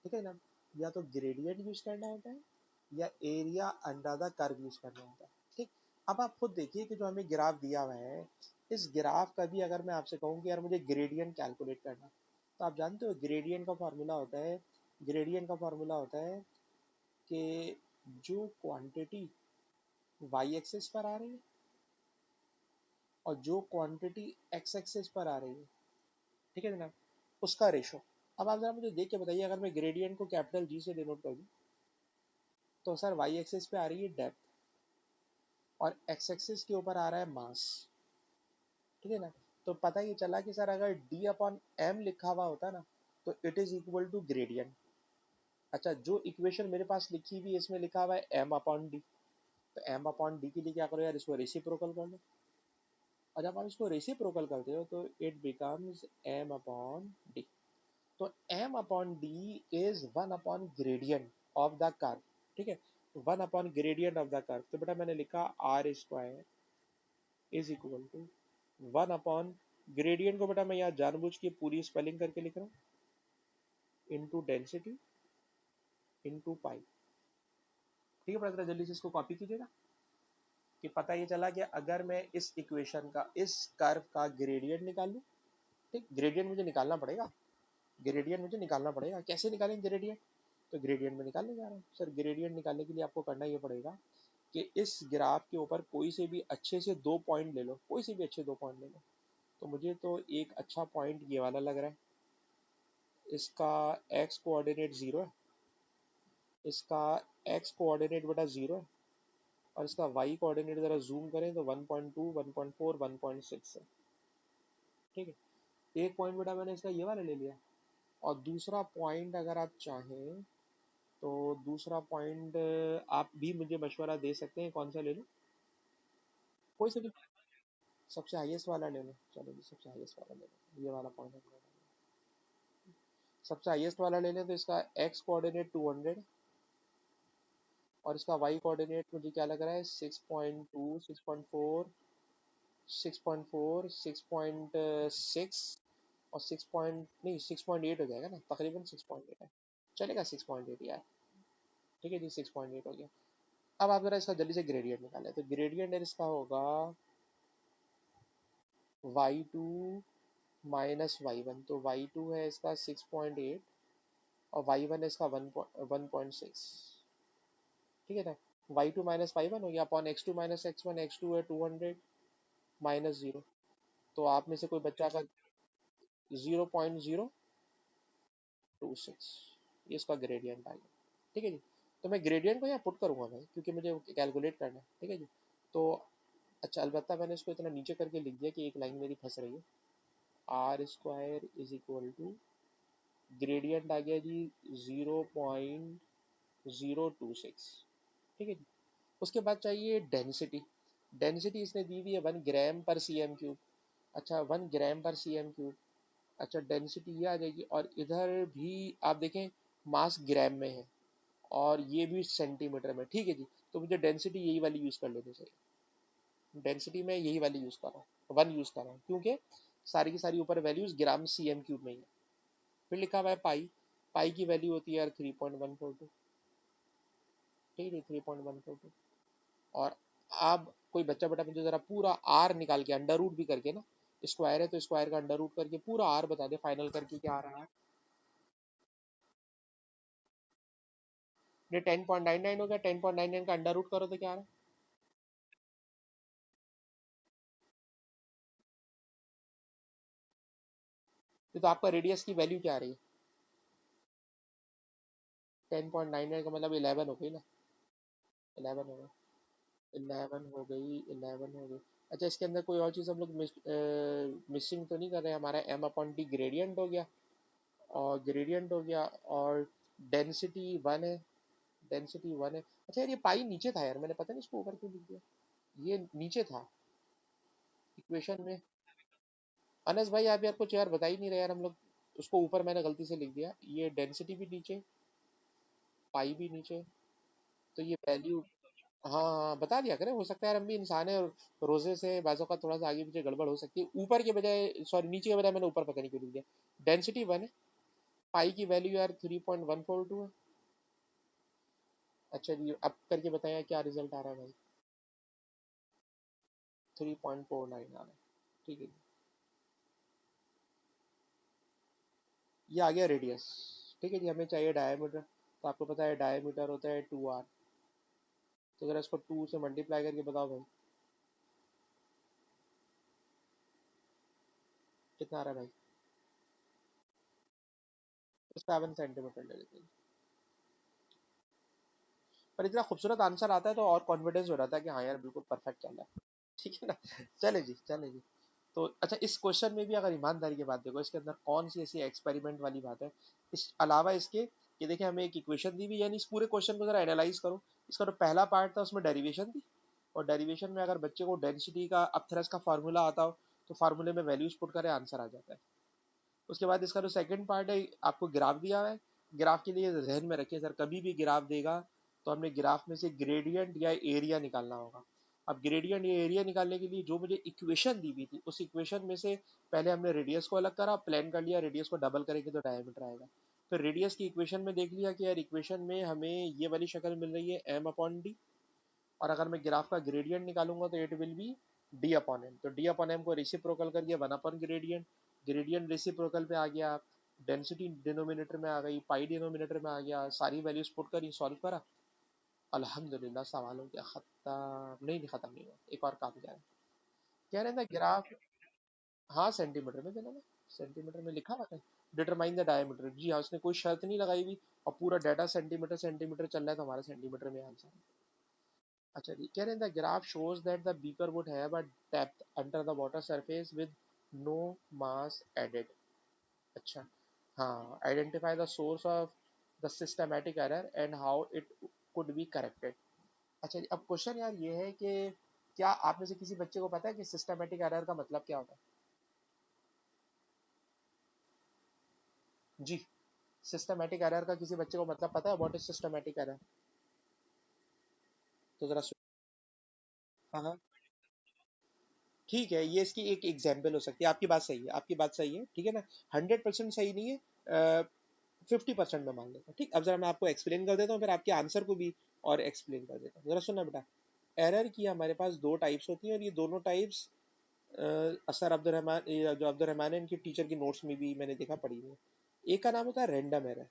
ठीक है ना। या तो ग्रेडियंट यूज करना होता है या area under the curve use करना होता है, ठीक। अब आप खुद देखिए कि जो हमें ग्राफ दिया हुआ है, इस ग्राफ का भी अगर मैं आपसे कहूँ कि यार मुझे ग्रेडियंट कैलकुलेट करना, तो आप जानते हो ग्रेडियंट का फॉर्मूला होता है, ग्रेडियंट का फॉर्मूला होता है कि जो क्वांटिटी वाई एक्सिस पर आ रही है और जो क्वांटिटी एक्स एक्सिस पर आ रही है, ठीक है जनाब, उसका रेशो। अब आप जरा मुझे देख के बताइए, अगर मैं ग्रेडियंट को कैपिटल जी से डिनोट कर दूं, तो सर वाई एक्सिस पे आ रही है डेप्थ और एक्स एक्सिस के ऊपर आ रहा है मास, ठीक है ना। तो पता ये चला कि सर अगर डी अपॉन एम लिखा हुआ होता ना, तो it is equal to gradient. अच्छा, जो इक्वेशन मेरे पास लिखी हुई है इसमें लिखा हुआ है एम अपॉन डी, तो एम अपॉन डी के लिए क्या करो यार, इसको रेसिप्रोकल कर लो। और जब आप इसको रेसिप्रोकल करते हो तो it becomes M upon D. तो m upon D is 1 upon gradient of the curve, ठीक है। 1 upon gradient of the curve, तो बेटा मैंने लिखा R square is equal to 1 upon gradient को बेटा मैं यहाँ जानबूझ के पूरी स्पेलिंग करके लिख रहा हूँ, इंटू डेंसिटी इंटू पाई, ठीक है। बेटा जरा जल्दी से इसको कॉपी कीजिएगा कि पता ये चला कि अगर मैं इस इक्वेशन का, इस कर्व का ग्रेडियंट निकालूं, ठीक, ग्रेडियंट मुझे निकालना पड़ेगा, ग्रेडियंट मुझे निकालना पड़ेगा। कैसे निकालेंगे ग्रेडियंट, तो ग्रेडियंट में निकालने जा रहा हूँ सर। ग्रेडियंट निकालने के लिए आपको करना ये पड़ेगा कि इस ग्राफ के ऊपर कोई से भी अच्छे से 2 पॉइंट ले लो, कोई से भी अच्छे 2 पॉइंट ले लो। तो मुझे तो एक अच्छा पॉइंट ये वाला लग रहा है, इसका एक्स कोऑर्डिनेट 0 है, इसका एक्स कोऑर्डिनेट बेटा 0 है, और इसका वाई कोऑर्डिनेट जरा जूम करें तो 1.2, 1.4, 1.6 है, ठीक है। एक पॉइंट बेटा मैंने इसका ये वाला ले लिया। और दूसरा पॉइंट अगर आप चाहें तो दूसरा पॉइंट आप भी मुझे मशवरा दे सकते हैं कौन सा ले लूँ, कोई सा भी, सबसे हाईएस्ट वाला ले लो, चलो जी सबसे हाईएस्ट वाला ले लो, ये वाला पॉइंट है। सबसे हाईएस्ट वाला ले लें तो इसका एक्स कोऑर्डिनेट 200 और इसका वाई कोऑर्डिनेट मुझे क्या लग रहा है 6.2, 6.4, 6.4, 6.6 और 6 पॉइंट नहीं 6.8 हो जाएगा ना, तकरीबन 6.8 है, चलेगा 6.8 यार, ठीक है जी 6.8 हो गया। अब आप जरा इसका जल्दी से ग्रेडियंट निकालें, तो ग्रेडियंट इसका होगा y2 माइनस y1, तो y2 है इसका 6.8 और y1 है इसका 1.6, ठीक है ना। y2 माइनस y1 हो गया upon x2 minus x1, x2 है 200 माइनस 0, तो आप में से कोई बच्चा का 0.026, ये इसका ग्रेडियंट आ गया, ठीक है जी। तो मैं ग्रेडियंट को यहाँ पुट करूंगा भाई, क्योंकि मुझे कैलकुलेट करना है, ठीक है जी। तो अच्छा अलबत्ता मैंने इसको इतना नीचे करके लिख दिया कि एक लाइन मेरी फंस रही है, R square is equal to gradient आ गया जी 0.026, ठीक है जी। उसके बाद चाहिए डेंसिटी, डेंसिटी इसने दी हुई है 1 ग्राम पर cm क्यूब, अच्छा 1 ग्राम पर cm क्यूब, अच्छा डेंसिटी ये आ जाएगी, और इधर भी आप देखें मास ग्राम में है और ये भी सेंटीमीटर में, ठीक है जी। तो मुझे डेंसिटी यही वाली यूज कर लेनी चाहिए, डेंसिटी में यही वाली यूज कर रहा हूँ, 1 यूज कर रहा हूँ, क्योंकि सारी की सारी ऊपर वैल्यूज ग्राम cm क्यूब में ही है। फिर लिखा हुआ है पाई, पाई की वैल्यू होती है यार 3.142, ठीक है 3.142, और अब कोई बच्चा बेटा मुझे जरा पूरा आर निकाल के अंडर रूट भी करके ना, स्क्वायर है तो स्क्वायर का अंडर रूट करके पूरा आर बता दे फाइनल करके क्या आ रहा है। ये 10.99 हो गया, 10.99 का अंडर रूट करो तो क्या आ रहा है, तो आपका रेडियस की वैल्यू क्या आ रही है, 10.99 का मतलब 11 हो गई ना, 11 हो गई, 11 हो गई, 11 हो गई। अच्छा इसके अंदर कोई और चीज़ हम लोग मिसिंग तो नहीं कर रहे, हमारा एम अपॉन टी ग्रेडियंट हो गया, और ग्रेडियंट हो गया, और डेंसिटी 1 है, डेंसिटी 1 है। अच्छा यार ये पाई नीचे था यार, मैंने पता नहीं इसको ऊपर क्यों लिख दिया, ये नीचे था इक्वेशन में। अनस भाई आप यार कुछ यार बता ही नहीं रहे यार, हम लोग उसको ऊपर मैंने गलती से लिख दिया, ये डेंसिटी भी नीचे, पाई भी नीचे, तो ये वैल्यू, हाँ हाँ बता दिया करें, हो सकता है यार हम भी इंसान है और रोजे से बाजों का थोड़ा सा आगे पीछे गड़बड़ हो सकती है, ऊपर के बजाय सॉरी नीचे के बजाय मैंने ऊपर पता नहीं क्यों लिख दिया। डेंसिटी 1 है, पाई की वैल्यू यार 3.142 है। अच्छा जी अब करके बताया क्या रिजल्ट आ रहा है भाई, 3.49 आ रहा है, ठीक है। ये आ गया रेडियस, ठीक है जी। हमें चाहिए डायमीटर, तो आपको पता है डायमीटर होता है 2r, तो अगर इसको 2 से मल्टीप्लाई करके बताओ भाई कितना आ रहा है भाई, 7 सेंटीमीटर ले लेते हैं। पर इतना खूबसूरत आंसर आता है तो और कॉन्फिडेंस हो जाता है कि हाँ यार बिल्कुल परफेक्ट चल रहा है, ठीक है ना। चले जी चले जी। तो अच्छा इस क्वेश्चन में भी अगर ईमानदारी की बात देखो, इसके अंदर कौन सी ऐसी एक्सपेरिमेंट वाली बात है, इस अलावा इसके कि देखिए हमें एक इक्वेशन दी हुई, यानी इस पूरे क्वेश्चन को जरा एनालाइज करो। इसका जो पहला पार्ट था उसमें डेरिवेशन थी, और डेरिवेशन में अगर बच्चे को डेंसिटी का अपथरस का फार्मूला आता हो तो फार्मूले में वैल्यूज पुट करे आंसर आ जाता है। उसके बाद इसका जो सेकंड पार्ट है, आपको ग्राफ दिया हुआ है, ग्राफ के लिए जहन में रखिए सर कभी भी ग्राफ देगा तो हमने ग्राफ में से ग्रेडियंट या एरिया निकालना होगा। अब ग्रेडियंट या एरिया निकालने के लिए जो मुझे इक्वेशन दी हुई थी उस इक्वेशन में से पहले हमने रेडियस को अलग करा, प्लान कर लिया रेडियस को डबल करेंगे तो डायमीटर आएगा। फिर रेडियस की इक्वेशन में देख लिया कि यार इक्वेशन में हमें ये वाली शक्ल मिल रही है एम अपॉन डी, और अगर मैं ग्राफ का ग्रेडियंट निकालूंगा तो it will be D upon M, तो डी अपॉन एम को रेसिप्रोकल करके 1 अपॉन ग्रेडियंट, ग्रेडियंट रेसिप्रोकल पे आ गया, डेंसिटी डिनोमिनेटर में आ गई, पाई डिनोमिनेटर में आ गया, सारी वैल्यूज पुट करी सॉल्व करा, अल्हम्दुलिल्लाह सवाल हो गया खत्म। नहीं नहीं खत्म नहीं हुआ, एक और काम क्या है, कह रहे थे ग्राफ, हाँ सेंटीमीटर में देना ना, सेंटीमीटर में लिखा हुआ है डिटरमाइन द डायमीटर, जी हाँ उसने कोई शर्त नहीं लगाई हुई, और पूरा डाटा सेंटीमीटर सेंटीमीटर चल रहा है तो हमारा सेंटीमीटर में आंसर है। अच्छा जी कह रहे हैं the graph shows that the beaker would have a depth under the water surface with no mass added. अच्छा हाँ identify the source of the systematic error and how it could be corrected. अच्छा जी, अब question यार ये है कि क्या आप में से किसी बच्चे को पता है कि सिस्टमैटिक एरर का मतलब क्या होता है जी? सिस्टमैटिक एरर का किसी बच्चे को मतलब पता है? What is systematic error? तो जरा हाँ हाँ, ठीक है, ये इसकी एक एग्जाम्पल हो सकती है। आपकी बात सही है, आपकी बात सही है, ठीक है ना। 100% सही नहीं है, 50% में मान लेता हूँ। ठीक, अब जरा मैं आपको एक्सप्लेन कर देता हूँ, फिर आपके आंसर को भी और एक्सप्लेन कर देता हूँ। जरा सुनना बेटा, एरर की हमारे पास दो टाइप्स होती हैं, और ये दोनों टाइप्स असर अब्दुलरहमान, ये जो अब्दुलरहमान है, इनकी टीचर की नोट्स में भी मैंने देखा पढ़ी हुई है। एक का नाम होता है रैंडम एरर,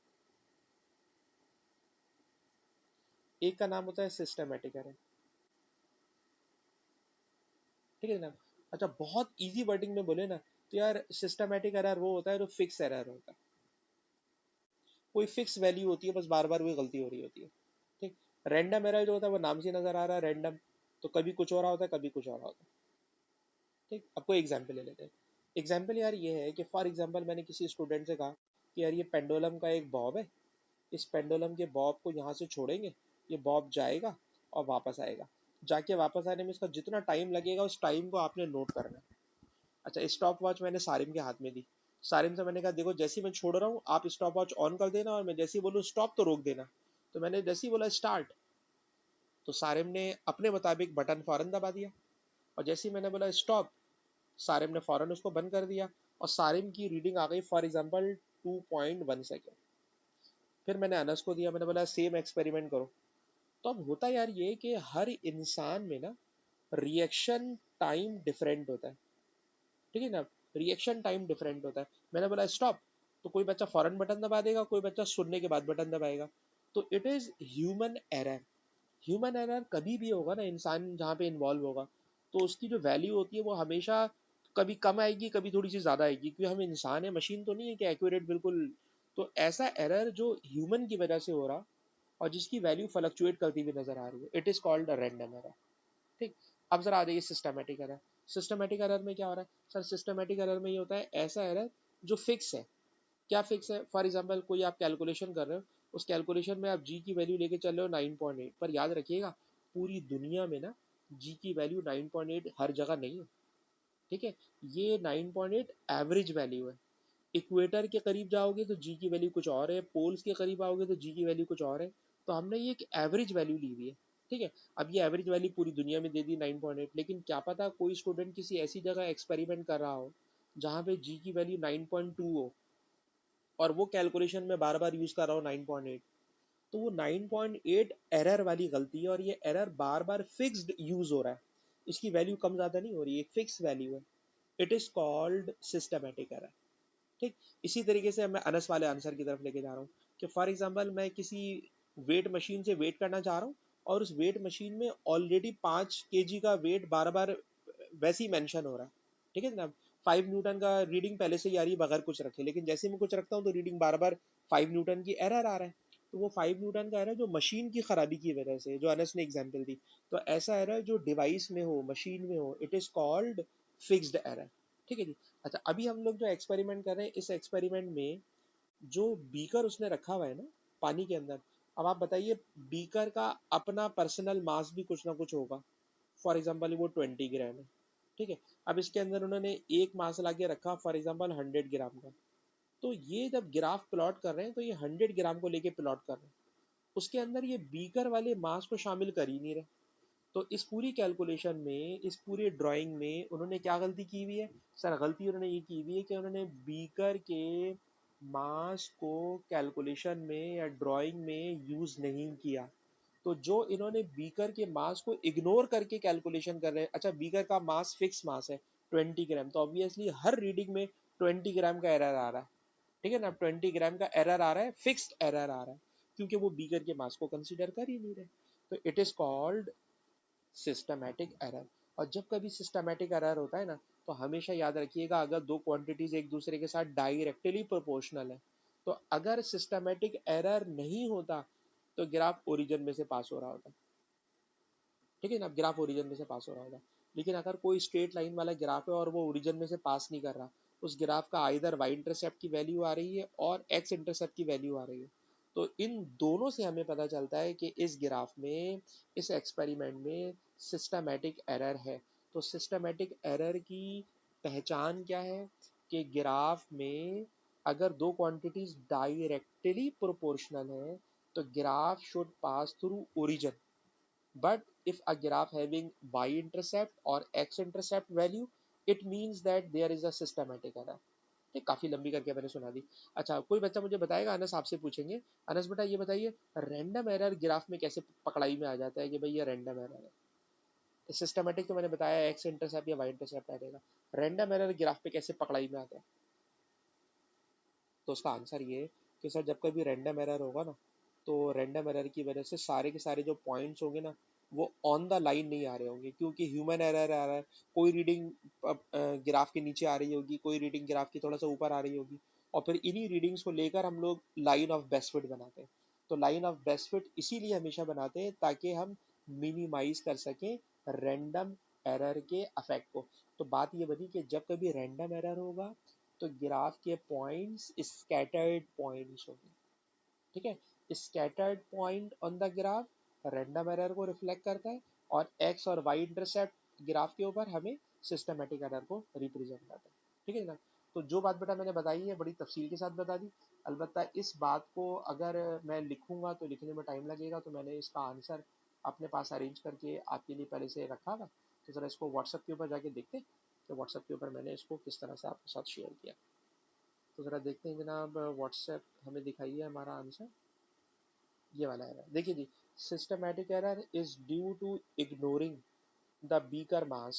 एक का नाम होता है सिस्टमेटिक एरर। ठीक है ना। अच्छा, बहुत इजी वर्डिंग में बोले ना, तो यार सिस्टमेटिक एरर वो होता है जो फिक्स एरर होता है। कोई फिक्स वैल्यू होती है, बस बार बार वही गलती हो रही होती है। ठीक। रैंडम एरर जो होता है वो नाम से नजर आ रहा है रैंडम, तो कभी कुछ हो रहा होता है, कभी कुछ हो रहा होता है। ठीक, अब कोई एग्जाम्पल ले लेते हैं। एग्जाम्पल यार ये है कि फॉर एग्जाम्पल मैंने किसी स्टूडेंट से कहा कि यार ये पेंडुलम का एक बॉब है, इस पेंडुलम के बॉब को यहाँ से छोड़ेंगे, ये बॉब जाएगा और वापस आएगा, जाके वापस आने में इसका जितना टाइम लगेगा उस टाइम को आपने नोट करना है। अच्छा, स्टॉप वॉच मैंने सारिम के हाथ में दी। सारिम से मैंने कहा देखो जैसे ही मैं छोड़ रहा हूँ आप स्टॉप वॉच ऑन कर देना, और मैं जैसे ही बोलूँ स्टॉप तो रोक देना। तो मैंने जैसे ही बोला स्टार्ट, तो सारिम ने अपने मुताबिक बटन फौरन दबा दिया, और जैसे ही मैंने बोला स्टॉप, सारिम ने फौरन उसको बंद कर दिया, और सारिम की रीडिंग आ गई फॉर एग्जाम्पल 2.1 सेकेंड। फिर मैंने अनस को दिया, मैंने बोला सेम एक्सपेरिमेंट करो। तो अब होता यार ये कि हर इंसान में ना रिएक्शन टाइम डिफरेंट होता है। ठीक है ना, रिएक्शन टाइम डिफरेंट होता है। मैंने बोला स्टॉप, तो कोई बच्चा फौरन बटन दबा देगा, कोई बच्चा सुनने के बाद बटन दबाएगा। तो it is human error. Human error कभी भी होगा ना, इंसान जहाँ पे इन्वॉल्व होगा, तो उसकी जो वैल्यू होती है वो हमेशा कभी कम आएगी, कभी थोड़ी सी ज्यादा आएगी, क्योंकि हम इंसान है, मशीन तो नहीं है कि एक्यूरेट बिल्कुल। तो ऐसा एरर जो ह्यूमन की वजह से हो रहा और जिसकी वैल्यू फ्लक्चुएट करती हुई नजर आ रही है, it is called a random error. ठीक। अब जरा आ जाइए सिस्टमेटिक एरर। सिस्टमेटिक एरर में क्या हो रहा है सर? सिस्टमेटिक एरर में ये होता है ऐसा एरर जो फिक्स है। क्या फिक्स है? फॉर एग्जाम्पल कोई आप कैलकुलेशन कर रहे हो, उस कैलकुलेशन में आप जी की वैल्यू लेके चल रहे हो 9.8, पर याद रखिएगा पूरी दुनिया में ना जी की वैल्यू 9.8 हर जगह नहीं है। ठीक है, ये 9.8 एवरेज वैल्यू है। इक्वेटर के करीब जाओगे तो जी की वैल्यू कुछ और है, पोल्स के करीब आओगे तो जी की वैल्यू कुछ और है। तो हमने ये एक एवरेज वैल्यू ली हुई है। ठीक है, अब ये एवरेज वैल्यू पूरी दुनिया में दे दी 9.8, लेकिन क्या पता कोई स्टूडेंट किसी ऐसी जगह एक्सपेरिमेंट कर रहा हो जहाँ पे जी की वैल्यू 9.2 हो, और वो कैलकुलेशन में बार बार यूज कर रहा हो 9.8। तो वो 9.8 एरर वाली गलती है, और ये एरर बार बार फिक्स्ड यूज हो रहा है, इसकी वैल्यू कम ज्यादा नहीं हो रही है, फिक्स वैल्यू है। It is called systematic error. ठीक। इसी तरीके से मैं अनस वाले आंसर की तरफ लेके जा रहा हूँ कि फॉर एग्जांपल मैं किसी वेट मशीन से वेट करना चाह रहा हूँ, और उस वेट मशीन में ऑलरेडी 5 kg का वेट बार बार वैसे ही मेंशन हो रहा है। ठीक है ना, 5 न्यूटन का रीडिंग पहले से ही आ रही है बगैर कुछ रखे, लेकिन जैसे मैं कुछ रखता हूँ तो रीडिंग बार बार 5 न्यूटन की एरर आ रहा है। तो वो 5 न्यूटन का एरर जो मशीन की खराबी की वजह से, जो अनस ने एग्जाम्पल दी, तो ऐसा एरर जो डिवाइस में हो, मशीन में हो, it is called fixed error. ठीक है जी। अच्छा, अभी हम लोग जो एक्सपेरिमेंट कर रहे हैं, इस एक्सपेरिमेंट में जो बीकर उसने रखा हुआ है ना पानी के अंदर, अब आप बताइए बीकर का अपना पर्सनल मास भी कुछ ना कुछ होगा। फॉर एग्जाम्पल वो 20 ग्राम है। ठीक है, अब इसके अंदर उन्होंने एक मास ला के रखा फॉर एग्जाम्पल 100 ग्राम का। तो ये जब ग्राफ प्लॉट कर रहे हैं तो ये 100 ग्राम को लेके प्लॉट कर रहे हैं, उसके अंदर ये बीकर वाले मास को शामिल कर ही नहीं रहे। तो इस पूरी कैलकुलेशन में, इस पूरे ड्राइंग में उन्होंने क्या गलती की हुई है सर? गलती उन्होंने ये की हुई है कि उन्होंने बीकर के मास को कैलकुलेशन में या ड्राइंग में यूज नहीं किया। तो जो इन्होंने बीकर के मास को इग्नोर करके कैलकुलेशन कर रहे हैं, अच्छा बीकर का मास फिक्स मास है 20 ग्राम, तो ऑब्वियसली हर रीडिंग में 20 ग्राम का एरर आ रहा है। ठीक है ना, 20 ग्राम का एरर आ रहा है, फिक्स्ड एरर आ रहा है, क्योंकि वो बीकर के मास को कंसीडर कर ही नहीं रहे। तो it is called systematic error. और जब कभी सिस्टमैटिक एरर होता है ना, तो हमेशा याद रखिएगा अगर दो क्वांटिटीज एक दूसरे के साथ डायरेक्टली प्रोपोर्शनल है, तो अगर सिस्टमैटिक एरर नहीं होता तो ग्राफ ओरिजिन में से पास हो रहा होता। ठीक है ना, ग्राफ ओरिजिन में से पास हो रहा होगा। लेकिन अगर कोई स्ट्रेट लाइन वाला ग्राफ है और वो ओरिजिन में से पास नहीं कर रहा, उस ग्राफ का आइदर वाई इंटरसेप्ट की वैल्यू आ रही है और एक्स इंटरसेप्ट की वैल्यू आ रही है। तो इन दोनों से हमें पता चलता है कि इस ग्राफ में, इस एक्सपेरिमेंट में सिस्टमैटिक एरर है। तो सिस्टमैटिक एरर की पहचान क्या है कि ग्राफ में अगर दो क्वांटिटीज डायरेक्टली प्रोपोर्शनल है तो graph should pass through origin, but if a graph having y intercept or x intercept value, it means that there is a systematic error। ठीक, काफी लंबी करके मैंने सुना दी। अच्छा, कोई बच्चा मुझे बताएगा, अनस आपसे पूछेंगे, अनस बेटा ये बताइए रैंडम एरर ग्राफ में कैसे पकड़ाई में आ जाता है कि भाई ये रैंडम एरर है। सिस्टमेटिक तो मैंने बताया एक्स इंटरसेप्ट या वाई इंटरसेप्ट आ जाएगा, रैंडम एरर ग्राफ पे कैसे पकड़ाई में आता है? तो उसका आंसर ये है कि सर जब कभी रैंडम एरर होगा ना, तो रैंडम एरर की वजह से सारे के सारे जो पॉइंट्स होंगे ना वो ऑन द लाइन नहीं आ रहे होंगे, क्योंकि ह्यूमन एरर आ रहा है। कोई रीडिंग ग्राफ के नीचे आ रही होगी, कोई रीडिंग ग्राफ की थोड़ा सा ऊपर आ रही होगी, और फिर इन्हीं रीडिंग्स को लेकर हम लोग लाइन ऑफ बेस्ट फिट बनाते हैं। तो लाइन ऑफ बेस्ट फिट इसीलिए हमेशा बनाते हैं ताकि हम मिनिमाइज कर सकें रैंडम एरर के अफेक्ट को। तो बात ये बनी कि जब कभी रैंडम एरर होगा तो ग्राफ के पॉइंट्स स्कैटर्ड पॉइंट्स होंगे। ठीक है, scattered point on the graph random error को रिफ्लेक्ट करता है, और एक्स और वाई इंटरसेप्ट ग्राफ के ऊपर हमें सिस्टमेटिक एरर को रिप्रेजेंट करता है। ठीक है ना? तो जो बात बेटा मैंने बताई है बड़ी तफसील के साथ बता दी। अलबत्ता इस बात को अगर मैं लिखूंगा तो लिखने में टाइम लगेगा, तो मैंने इसका आंसर अपने पास अरेंज करके आपके लिए पहले से रखा था। तो ज़रा इसको व्हाट्सएप के ऊपर जाके देखते हैं कि व्हाट्सएप के ऊपर मैंने इसको किस तरह से आपके साथ शेयर किया। तो ज़रा देखते हैं जनाब, व्हाट्सएप हमें दिखाइए हमारा आंसर, ये वाला है। देखिए जी, systematic error is due to ignoring the beaker mass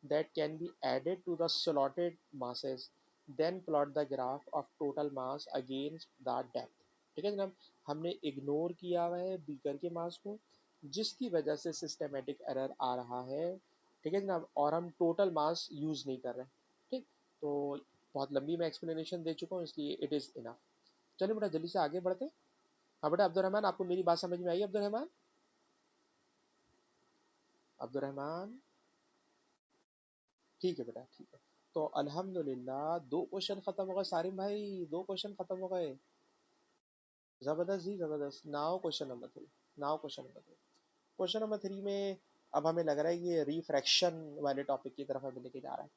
that can be added to the slotted masses, then plot the graph of total mass against the depth। ठीक है जनाब, हमने इग्नोर किया हुआ है बीकर के मास को, जिसकी वजह से सिस्टमेटिक एरर आ रहा है। ठीक है जनाब, और हम टोटल मास यूज नहीं कर रहे। ठीक, तो बहुत लंबी मैं एक्सप्लेनेशन दे चुका हूँ, इसलिए इट इज इनफ। चलिए बेटा जल्दी से आगे बढ़ते हैं। हाँ बेटा अब्दुल रहमान, आपको मेरी बात समझ में आई? अब्दुल रहमान, अब्दुल रहमान, ठीक है बेटा ठीक है। तो अल्हम्दुलिल्लाह दो क्वेश्चन खत्म हो गए सारिम भाई, दो क्वेश्चन खत्म हो गए। जबरदस्त जी जबरदस्त। Now question number 3, now question number 3, question number 3 में अब हमें लग रहा है ये रिफ्रैक्शन वाले टॉपिक की तरफ हमें लेके जा रहा है।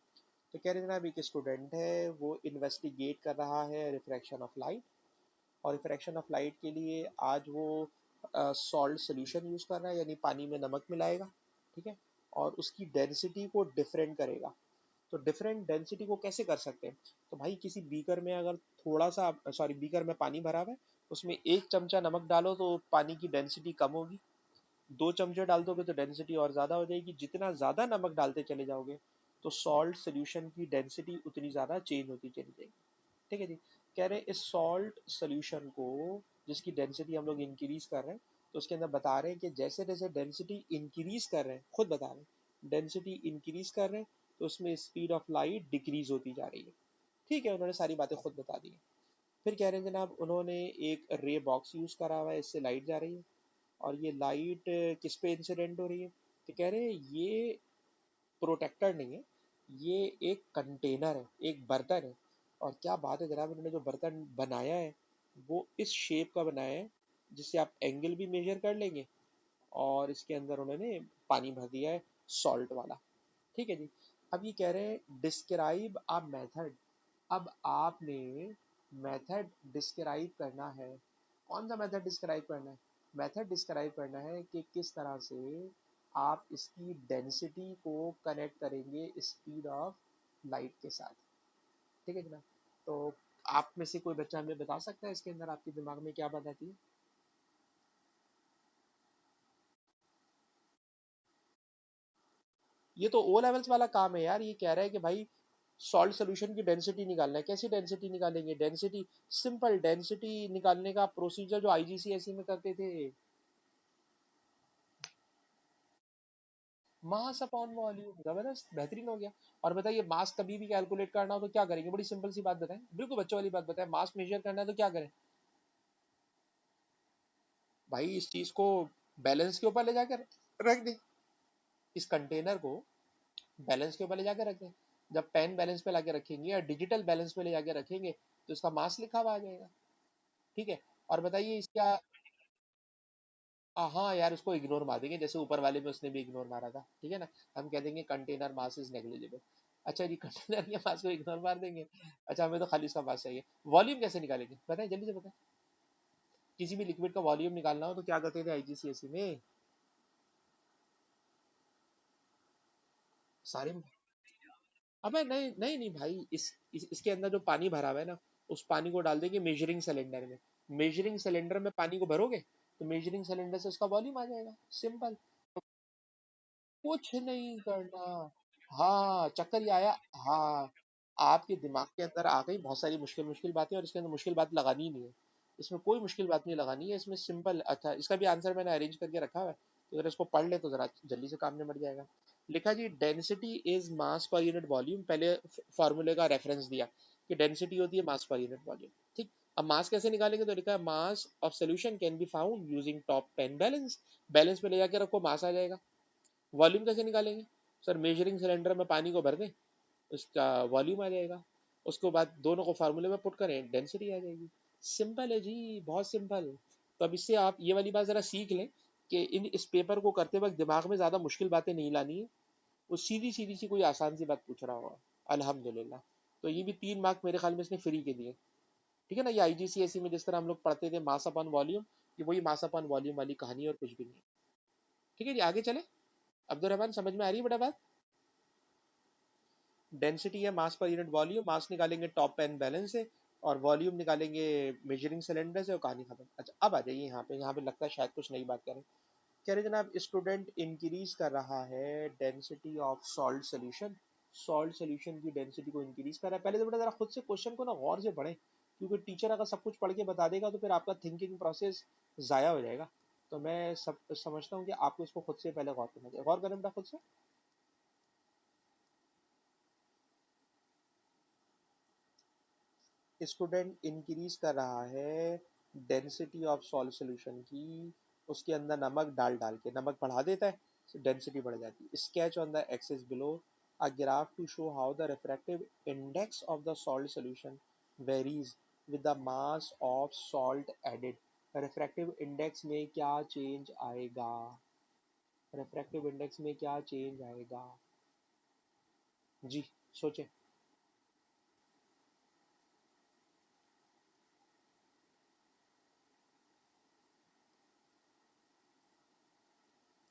तो कह रहे जनाब एक स्टूडेंट है, वो इन्वेस्टिगेट कर रहा है रिफ्रैक्शन ऑफ लाइट, और रिफ्रैक्शन ऑफ लाइट के लिए आज वो सॉल्ट सोल्यूशन यूज कर रहा है, यानी पानी में नमक मिलाएगा। ठीक है, और उसकी डेंसिटी को डिफरेंट करेगा। तो डिफरेंट डेंसिटी को कैसे कर सकते हैं? तो भाई किसी बीकर में अगर थोड़ा सा, सॉरी बीकर में पानी भरा हुआ है, उसमें 1 चमचा नमक डालो तो पानी की डेंसिटी कम होगी, 2 चमचे डाल दोगे तो डेंसिटी और ज्यादा हो जाएगी। जितना ज्यादा नमक डालते चले जाओगे तो सॉल्ट सोल्यूशन की डेंसिटी उतनी ज्यादा चेंज होती चली जाएगी। ठीक है जी, कह रहे हैं इस सॉल्ट सोल्यूशन को, जिसकी डेंसिटी हम लोग इंक्रीज कर रहे हैं, तो उसके अंदर बता रहे हैं कि जैसे जैसे डेंसिटी इंक्रीज कर रहे हैं, खुद बता रहे हैं डेंसिटी इंक्रीज कर रहे हैं, तो उसमें स्पीड ऑफ लाइट डिक्रीज होती जा रही है। ठीक है, उन्होंने सारी बातें खुद बता दी है। फिर कह रहे हैं जनाब उन्होंने एक रे बॉक्स यूज करा हुआ है, इससे लाइट जा रही है, और ये लाइट किस पे इंसिडेंट हो रही है? तो कह रहे हैं ये प्रोटेक्टर नहीं है, ये एक कंटेनर है, एक बर्तन है। और क्या बात है जनाब, उन्होंने जो बर्तन बनाया है वो इस शेप का बनाया है जिससे आप एंगल भी मेजर कर लेंगे, और इसके अंदर उन्होंने पानी भर दिया है सॉल्ट वाला। ठीक है जी, अब ये कह रहे हैं डिस्क्राइब अ मेथड। अब आपने मेथड डिस्क्राइब करना है। कौन सा मेथड डिस्क्राइब करना है? मेथड डिस्क्राइब करना है कि किस तरह से आप इसकी डेंसिटी को कनेक्ट करेंगे स्पीड ऑफ लाइट के साथ। ठीक है जनाब, तो आप में से कोई बच्चा हमें बता सकता है इसके अंदर आपके दिमाग में क्या बात आती है? ये तो ओ लेवल्स वाला काम है यार। ये कह रहा है कि भाई सॉल्ट सोल्यूशन की डेंसिटी निकालना है। कैसी डेंसिटी निकालेंगे? डेंसिटी, सिंपल डेंसिटी निकालने का प्रोसीजर जो आईजीसीएसई में करते थे, मास अपॉन वॉल्यूम। जबरदस्त, बेहतरीन हो गया। और बताइए मास कभी भी कैलकुलेट करना हो तो क्या करेंगे? बड़ी सिंपल सी बात बताएं, बिल्कुल बच्चों वाली बात बताएं, मास मेजर करना है तो क्या करें? भाई इस चीज को बैलेंस के ऊपर ले जाकर रख दें, इस कंटेनर को बैलेंस के ऊपर ले जाकर रखें। जब पेन बैलेंस पे लाके रखेंगे या डिजिटल बैलेंस पे ले जाके रखेंगे तो इसका मास लिखा हुआ आ जाएगा। ठीक है, और बताइए इसका, हाँ यार उसको इग्नोर मार देंगे, जैसे ऊपर वाले में उसने भी इग्नोर मारा था, ठीक है ना। हम कह देंगे कंटेनर मास इज नेग्लिजिबल। अच्छा जी, कंटेनर के मास को इग्नोर मार देंगे। अच्छा, हमें तो खाली उसका मास चाहिए। वॉल्यूम कैसे निकालेंगे बताएं, जल्दी से बताएं। किसी भी लिक्विड का वॉल्यूम निकालना हो तो क्या करते थे आईजीसीएसई में? सारे, अबे नहीं नहीं नहीं भाई, इसके अंदर जो पानी भरा हुआ है ना, उस पानी को डाल देंगे मेजरिंग सिलेंडर में। मेजरिंग सिलेंडर में पानी को भरोगे तो मेजरिंग सिलेंडर से उसका वॉल्यूम आ जाएगा, सिंपल। कुछ नहीं करना। हाँ, चक्कर ये आया। हाँ, आपके दिमाग के अंदर आ गई बहुत सारी मुश्किल मुश्किल बातें, और इसके अंदर मुश्किल बात लगानी ही नहीं है। इसमें कोई मुश्किल बात नहीं लगानी है, इसमें सिंपल। अच्छा, इसका भी आंसर मैंने अरेंज करके रखा हुआ है, तो अगर इसको पढ़ ले तो जरा जल्दी से काम निबट जाएगा। लिखा जी, density is mass per unit volume. पहले फॉर्मूले का रेफरेंस दिया कि डेंसिटी होती है मास पर यूनिट वॉल्यूम, ठीक। अब मास कैसे निकालेंगे, तो लिखा है mass of solution can be found using top pan balance. Balance पे ले जाके रखो, मास आ जाएगा। वॉल्यूम कैसे निकालेंगे, सर मेजरिंग सिलेंडर में पानी को भर दें, उसका वॉल्यूम आ जाएगा। उसके बाद दोनों को फार्मूले में पुट करें, डेंसिटी आ जाएगी। सिंपल है जी, बहुत सिंपल। तो अब इससे आप ये वाली बात जरा सीख लें कि इस पेपर को करते वक्त दिमाग में ज्यादा मुश्किल बातें नहीं लानी है। वो सीधी सीधी सी कोई आसान सी बात पूछ रहा होगा। अल्हम्दुलिल्लाह। तो ये भी 3 मार्क मेरे ख्याल में इसने फ्री के दिए, ठीक है ना। ये आईजीसीएसई में जिस तरह हम लोग पढ़ते थे मास अपॉन वॉल्यूम, ये वही मास अपॉन वॉल्यूम वाली कहानी और कुछ भी नहीं। ठीक है जी, आगे चले। अब्दुल समझ में आ रही है बेटा बात? डेंसिटी है मास पर यूनिट वॉल्यूम, मास निकालेंगे टॉप पेन बैलेंस से, और वॉल्यूम निकालेंगे मेजरिंग सिलेंडर से, और कहानी खत्म। अच्छा, अब आ जाइए यहाँ पे। यहाँ पे लगता है शायद कुछ नई बात करें। कह रहे जनाब, स्टूडेंट इंक्रीज कर रहा है density of salt solution. Salt solution की डेंसिटी को इंक्रीज कर रहा है। पहले तो बेटा जरा खुद से क्वेश्चन को ना गौर से पढ़ें, क्योंकि टीचर अगर सब कुछ पढ़ के बता देगा तो फिर आपका थिंकिंग प्रोसेस ज़ाया हो जाएगा। तो मैं सब समझता हूँ कि आपको इसको खुद से पहले गौर करना चाहिए। गौर करें बेटा खुद से। स्टूडेंट इंक्रीज कर रहा है डेंसिटी ऑफ सॉल्ट सोल्यूशन की, उसके अंदर नमक डाल डाल के नमक बढ़ा देता है, डेंसिटी बढ़ जाती है। Sketch on the axis below a graph to show how the refractive index of the salt solution varies with the mass of salt added. Refractive index में क्या चेंज आएगा? रिफ्रैक्टिव इंडेक्स में क्या चेंज आएगा? जी, सोचे।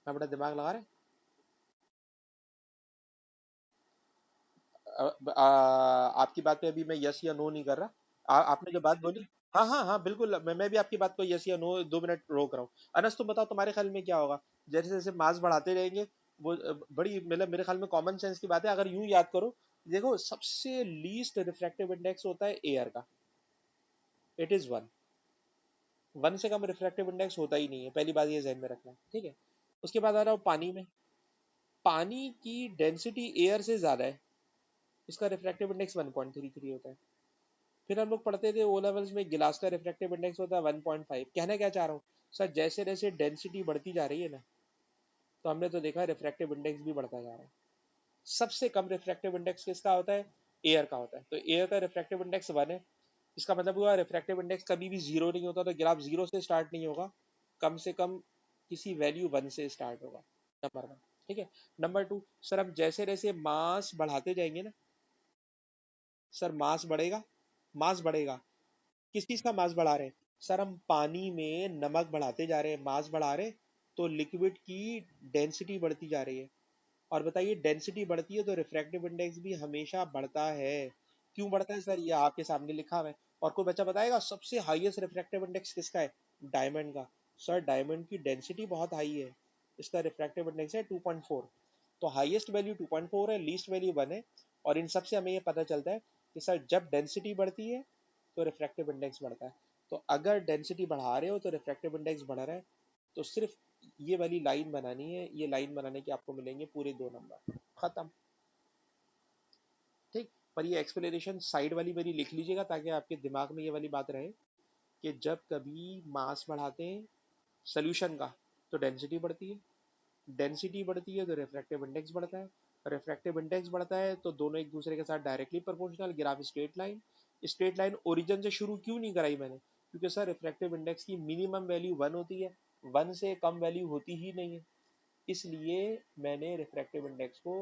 मैं बड़ा दिमाग लगा रहे। आपकी बात पे अभी मैं यस या नो नहीं कर रहा। आपने जो बात बोली, हाँ हाँ हाँ बिल्कुल, मैं भी आपकी बात को यस या नो 2 मिनट रोक रहा हूँ। अनस तुम बताओ, तुम्हारे ख्याल में क्या होगा? जैसे जैसे मास बढ़ाते रहेंगे, वो बड़ी मतलब मेरे ख्याल में कॉमन सेंस की बात है। अगर यूं याद करो, देखो सबसे लीस्ट रिफ्रैक्टिव इंडेक्स होता है एयर का, इट इज 1। 1 से कम रिफ्रैक्टिव इंडेक्स होता ही नहीं है, पहली बात ये ध्यान में रखना, ठीक है। उसके बाद आ रहा हूँ पानी में। पानी की डेंसिटी एयर से ज्यादा है, इसका रिफ्रैक्टिव इंडेक्स 1.33 होता है। फिर हम लोग पढ़ते थे ओ लेवल्स में, गिलास का रिफ्रैक्टिव इंडेक्स होता है 1.5। कहना क्या चाह रहा हूँ सर, जैसे जैसे डेंसिटी बढ़ती जा रही है ना, तो हमने तो देखा रिफ्रैक्टिव इंडेक्स भी बढ़ता जा रहा है। सबसे कम रिफ्रैक्टिव इंडेक्स किसका होता है? एयर का होता है। तो एयर का रिफ्रैक्टिव इंडेक्स 1 है। इसका मतलब हुआ रिफ्रैक्टिव इंडेक्स कभी भी जीरो नहीं होता, तो ग्राफ जीरो से स्टार्ट नहीं होगा, कम से कम किसी वैल्यू 1 से स्टार्ट होगा। नंबर 1, ठीक है। नंबर 2, सर हम जैसे जैसे मास बढ़ाते जाएंगे ना, सर मास बढ़ेगा, मास बढ़ेगा। किस चीज का मास बढ़ा रहे हैं? सर हम पानी में नमक बढ़ाते जा रहे हैं, मास बढ़ा रहे हैं, तो लिक्विड की डेंसिटी बढ़ती जा रही है। और बताइए, डेंसिटी बढ़ती है तो रिफ्रैक्टिव इंडेक्स भी हमेशा बढ़ता है। क्यों बढ़ता है सर? ये आपके सामने लिखा हुआ है। और कोई बच्चा बताएगा सबसे हाईएस्ट रिफ्रैक्टिव इंडेक्स किसका है? डायमंड का। सर डायमंड की डेंसिटी बहुत हाई है, इसका रिफ्रैक्टिव इंडेक्स है 2.4। तो हाईएस्ट वैल्यू 2.4 है, लीस्ट वैल्यू 1 है। और इन सब से हमें ये पता चलता है कि सर जब डेंसिटी बढ़ती है तो रिफ्रैक्टिव इंडेक्स बढ़ता है। तो अगर डेंसिटी बढ़ा रहे हो तो रिफ्रैक्टिव इंडेक्स बढ़ रहा है, तो सिर्फ ये वाली लाइन बनानी है। ये लाइन बनाने के आपको मिलेंगे पूरे 2 नंबर, खत्म, ठीक। पर ये एक्सप्लेनेशन साइड वाली मेरी लिख लीजिएगा, ताकि आपके दिमाग में ये वाली बात रहे कि जब कभी मास बढ़ाते हैं सोल्यूशन का, तो डेंसिटी बढ़ती है। डेंसिटी बढ़ती है तो रिफ्रैक्टिव इंडेक्स बढ़ता है। रिफ्रैक्टिव इंडेक्स बढ़ता है तो दोनों एक दूसरे के साथ directly proportional, graph straight line. Straight line origin से शुरू क्यों नहीं कराई मैंने? क्योंकि सर रिफ्रैक्टिव इंडेक्स की मिनिमम वैल्यू 1 होती है, 1 से कम वैल्यू होती ही नहीं है, इसलिए मैंने रिफ्रैक्टिव इंडेक्स को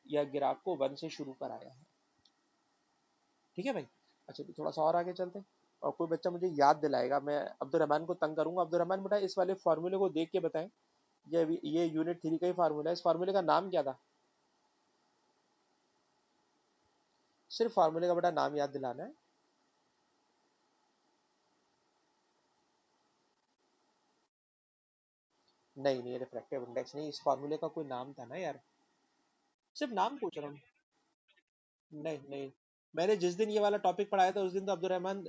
या ग्राफ को 1 से शुरू कराया है। ठीक है भाई। अच्छा तो थोड़ा सा और आगे चलते हैं, और कोई बच्चा मुझे याद दिलाएगा, मैं अब्दुल रहमान को तंग करूंगा। अब्दुल रहमान बेटा इस वाले फॉर्मूले को देख के बताएं, ये यूनिट 3 का ही फार्मूला है, इस फार्मूले का नाम क्या था? सिर्फ फार्मूले का बेटा नाम याद दिलाना है। नहीं नहीं, रिफ्रैक्टिव इंडेक्स नहीं, इस फार्मूले का कोई नाम था ना यार, सिर्फ नाम पूछ रहा हूँ। नहीं नहीं, मैंने जिस दिन ये वाला टॉपिक पढ़ाया था उस दिन तो अब्दुल रहमान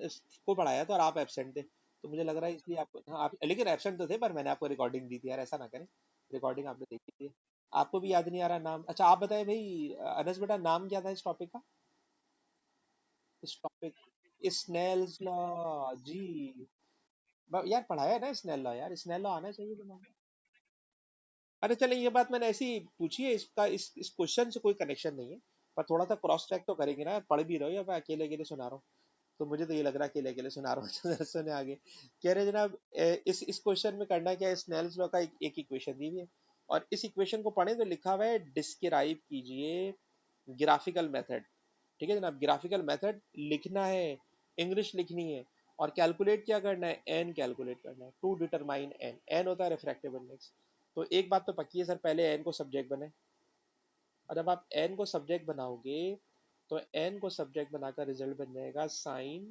को पढ़ाया था और आप एब्सेंट थे, तो मुझे लग रहा है इसलिए आपको, हाँ आप लेकिन एब्सेंट तो थे, पर मैंने आपको रिकॉर्डिंग दी थी यार, ऐसा ना करें, रिकॉर्डिंग आपने देखी थी। आपको भी याद नहीं आ रहा नाम? अच्छा आप बताएं भाई, अनस बेटा नाम क्या था इस टॉपिक का? इस टॉपिक, स्नेल्स लॉ। जी, यार पढ़ाया है ना स्नेल लॉ, यार स्नेल लॉ आना चाहिए तुम्हें। अरे चले, ये बात मैंने ऐसी पूछी है, इसका इस क्वेश्चन से कोई कनेक्शन नहीं है, पर थोड़ा सा क्रॉस चेक तो करेंगे ना, पढ़ भी रहे हो या मैं अकेले अकेले सुना रहा हूँ? तो मुझे तो ये लग रहा है अकेले अकेले सुना रहा हूँ। तो सुने आगे। कह रहे जनाब, इस क्वेश्चन में करना क्या है, स्नेल्स लॉ का एक इक्वेशन दी हुई है, और इस इक्वेशन को पढ़ें तो लिखा हुआ है डिस्क्राइब कीजिए ग्राफिकल मेथड। ठीक है जनाब, ग्राफिकल मेथड लिखना है, इंग्लिश लिखनी है, और कैलकुलेट क्या करना है, एन कैलकुलेट करना है, टू डिटरमाइन एन, एन होता है रिफ्रैक्टिव इंडेक्स। तो एक बात तो पक्की है सर, पहले एन को सब्जेक्ट बने, और जब आप एन को सब्जेक्ट बनाओगे तो एन को सब्जेक्ट बनाकर रिजल्ट बन जाएगा sine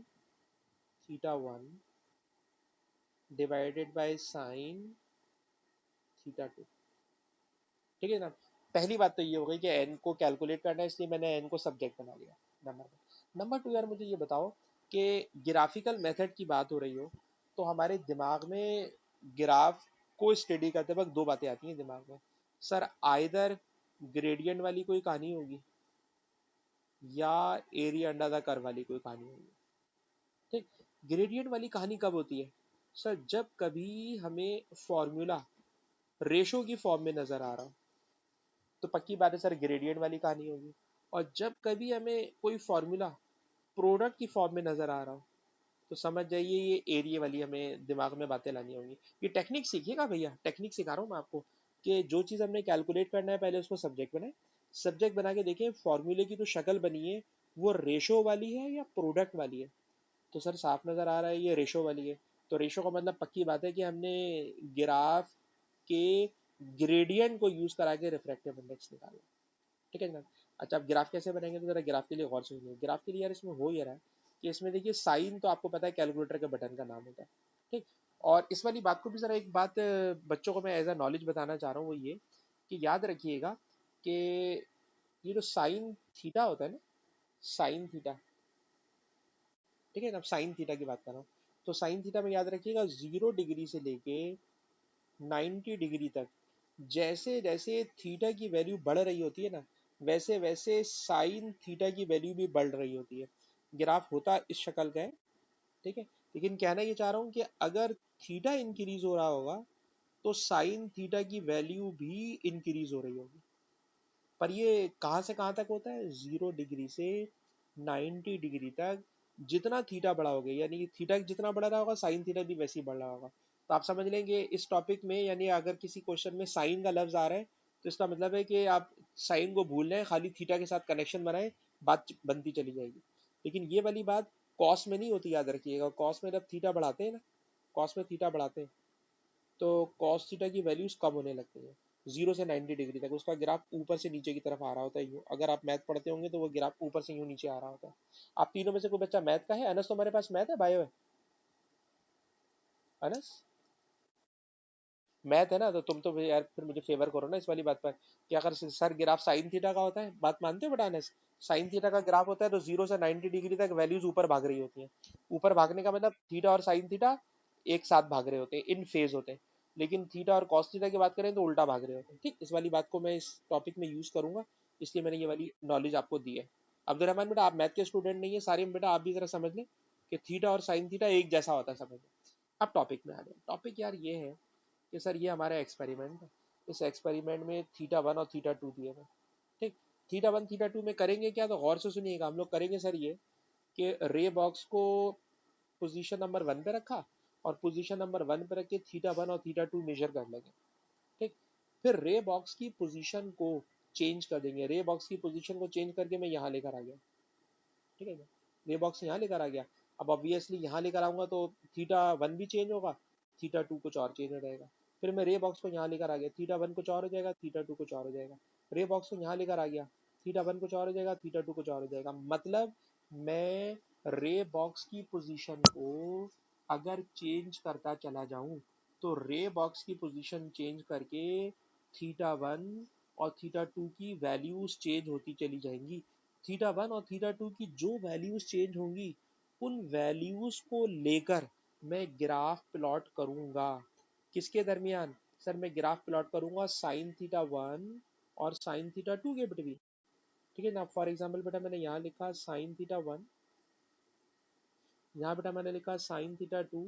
theta one divided by sine theta two. ठीक है ना? पहली बात तो ये हो गई कि एन को कैलकुलेट करना है, इसलिए मैंने एन को सब्जेक्ट बना लिया। Number one. नंबर टू, यार मुझे ये बताओ कि ग्राफिकल मेथड की बात हो रही हो तो हमारे दिमाग में ग्राफ को स्टडी करते वक्त दो बातें आती हैं दिमाग में। सर आइदर ग्रेडियंट वाली कोई कहानी होगी, या एरिया अंडर द कर्व वाली कोई कहानी होगी। ठीक, ग्रेडियंट वाली कहानी कब होती है? सर जब कभी हमें फॉर्मूला रेशो की फॉर्म में नजर आ रहा हो, तो पक्की बात है सर ग्रेडियंट वाली कहानी होगी। और जब कभी हमें कोई फॉर्मूला प्रोडक्ट की फॉर्म में नजर आ रहा हो, तो समझ जाइए ये एरिया वाली हमें दिमाग में बातें लानी होंगी। ये टेक्निक सीखिएगा भैया, टेक्निक सिखा रहा हूँ मैं आपको, कि जो चीज़ हमने कैलकुलेट करना है पहले उसको सब्जेक्ट बनाए, सब्जेक्ट बना के देखें फॉर्मूले की जो शक्ल बनी है वो रेशो वाली है या प्रोडक्ट वाली है। तो सर साफ नजर आ रहा है ये रेशो वाली है, तो रेशो का मतलब पक्की बात है कि हमने ग्राफ के ग्रेडियंट को यूज करा के रिफ्रैक्टिव इंडेक्स निकाला। ठीक है जनाब। अच्छा अब ग्राफ कैसे बनेंगे, तो जरा ग्राफ के लिए गौर से सुनिए। ग्राफ के लिए यार इसमें हो ये रहा है कि इसमें देखिए साइन तो आपको पता है कैलकुलेटर के बटन का नाम होता है। ठीक, और इस वाली बात को भी जरा एक बात बच्चों को मैं एज अ नॉलेज बताना चाह रहा हूँ, वो ये कि याद रखिएगा कि ये जो साइन थीटा होता है ना, साइन थीटा, ठीक है ना, अब साइन थीटा की बात कर रहा हूँ, तो साइन थीटा में याद रखिएगा 0 डिग्री से लेके 90 डिग्री तक जैसे जैसे थीटा की वैल्यू बढ़ रही होती है ना, वैसे वैसे साइन थीटा की वैल्यू भी बढ़ रही होती है। ग्राफ होता इस शक्ल का है। ठीक है, लेकिन कहना ये चाह रहा हूँ कि अगर थीटा इंक्रीज हो रहा होगा तो साइन थीटा की वैल्यू भी इंक्रीज हो रही होगी। पर ये कहाँ से कहाँ तक होता है, 0 डिग्री से 90 डिग्री तक। जितना थीटा बड़ा होगा, यानी कि थीटा जितना बड़ा रहा होगा साइन थीटा भी वैसे ही बढ़ रहा होगा। तो आप समझ लेंगे इस टॉपिक में, यानी अगर किसी क्वेश्चन में साइन का लफ्ज आ रहा है तो इसका मतलब है कि आप साइन को भूल लें, खाली थीटा के साथ कनेक्शन बनाएं, बात बनती चली जाएगी। लेकिन ये वाली बात कॉस में नहीं होती, याद रखिएगा। कॉस में जब थीटा बढ़ाते हैं ना, कॉस में थीटा बढ़ाते हैं तो कॉस थीटा की वैल्यूज कम होने लगती है। 0 से 90 डिग्री तक उसका ग्राफ ऊपर से नीचे की तरफ आ रहा होता है यूँ। अगर आप मैथ पढ़ते होंगे तो वो ग्राफ ऊपर से यूँ नीचे आ रहा होता है। आप तीनों में से कोई बच्चा मैथ का है? अनस तो हमारे पास मैथ है, बायो है? अनस मैथ है ना, तो तुम तो फिर यार फिर मुझे फेवर करो ना इस वाली बात पर, कि अगर सर ग्राफ साइन थीटा का होता है, बात मानते हो बेटा अनस? साइन थीटा का ग्राफ होता है तो 0 से 90 डिग्री तक वैल्यूज ऊपर भाग रही होती हैं। ऊपर भागने का मतलब थीटा और साइन थीटा एक साथ भाग रहे होते हैं, इन फेज होते हैं। लेकिन थीटा और कॉस थीटा की बात करें तो उल्टा भाग रहे होते हैं। ठीक, इस वाली बात को मैं इस टॉपिक में यूज करूंगा, इसलिए मैंने ये वाली नॉलेज आपको दी है। अब्दुल रहमान बेटा आप मैथ के स्टूडेंट नहीं है, सारी बेटा आप भी जरा समझ लें कि थीटा और साइन थीटा एक जैसा होता है, समझ लें। अब टॉपिक में आ जाए। टॉपिक यार ये है कि सर ये हमारा एक्सपेरिमेंट है, इस एक्सपेरिमेंट में थीटा वन और थीटा टू दिए हुए। ठीक, थीटा वन थीटा टू में करेंगे क्या, तो गौर से सुनिएगा। हम लोग करेंगे सर ये कि रे बॉक्स को पोजीशन नंबर 1 पे रखा और पोजीशन नंबर 1 पे रख के थीटा 1 और थीटा 2 मेजर कर लेंगे। ठीक, फिर रे बॉक्स की पोजीशन को चेंज कर देंगे। रे बॉक्स की पोजीशन को चेंज करके मैं यहाँ लेकर आ गया। ठीक है, रे बॉक्स यहाँ लेकर आ गया। अब ऑब्वियसली यहाँ लेकर आऊंगा तो थीटा 1 भी चेंज होगा, थीटा 2 कुछ और चेंज हो जाएगा। फिर मैं रे बॉक्स को यहाँ लेकर आ गया, थीटा 1 कुछ और हो जाएगा, थीटा 2 कुछ और हो जाएगा। रे बॉक्स को यहाँ लेकर आ गया, थीटा 1 कुछ और हो जाएगा, थीटा 2 कुछ और हो जाएगा। मतलब मैं रे बॉक्स की पोजीशन को अगर चेंज करता चला जाऊं तो रे बॉक्स की पोजीशन चेंज करके थीटा 1 और थीटा 2 की वैल्यूज चेंज होती चली जाएंगी। थीटा 1 और थीटा 2 की जो वैल्यूज चेंज होंगी उन वैल्यूज को लेकर मैं ग्राफ प्लॉट करूंगा। किसके दरमियान? सर मैं ग्राफ प्लॉट करूंगा साइन थीटा 1 और साइन थीटा 2 के बिटवीन। ठीक है ना, फॉर एग्जाम्पल बेटा मैंने यहाँ लिखा साइन थीटा 1, यहाँ बेटा मैंने लिखा साइन थीटा 2।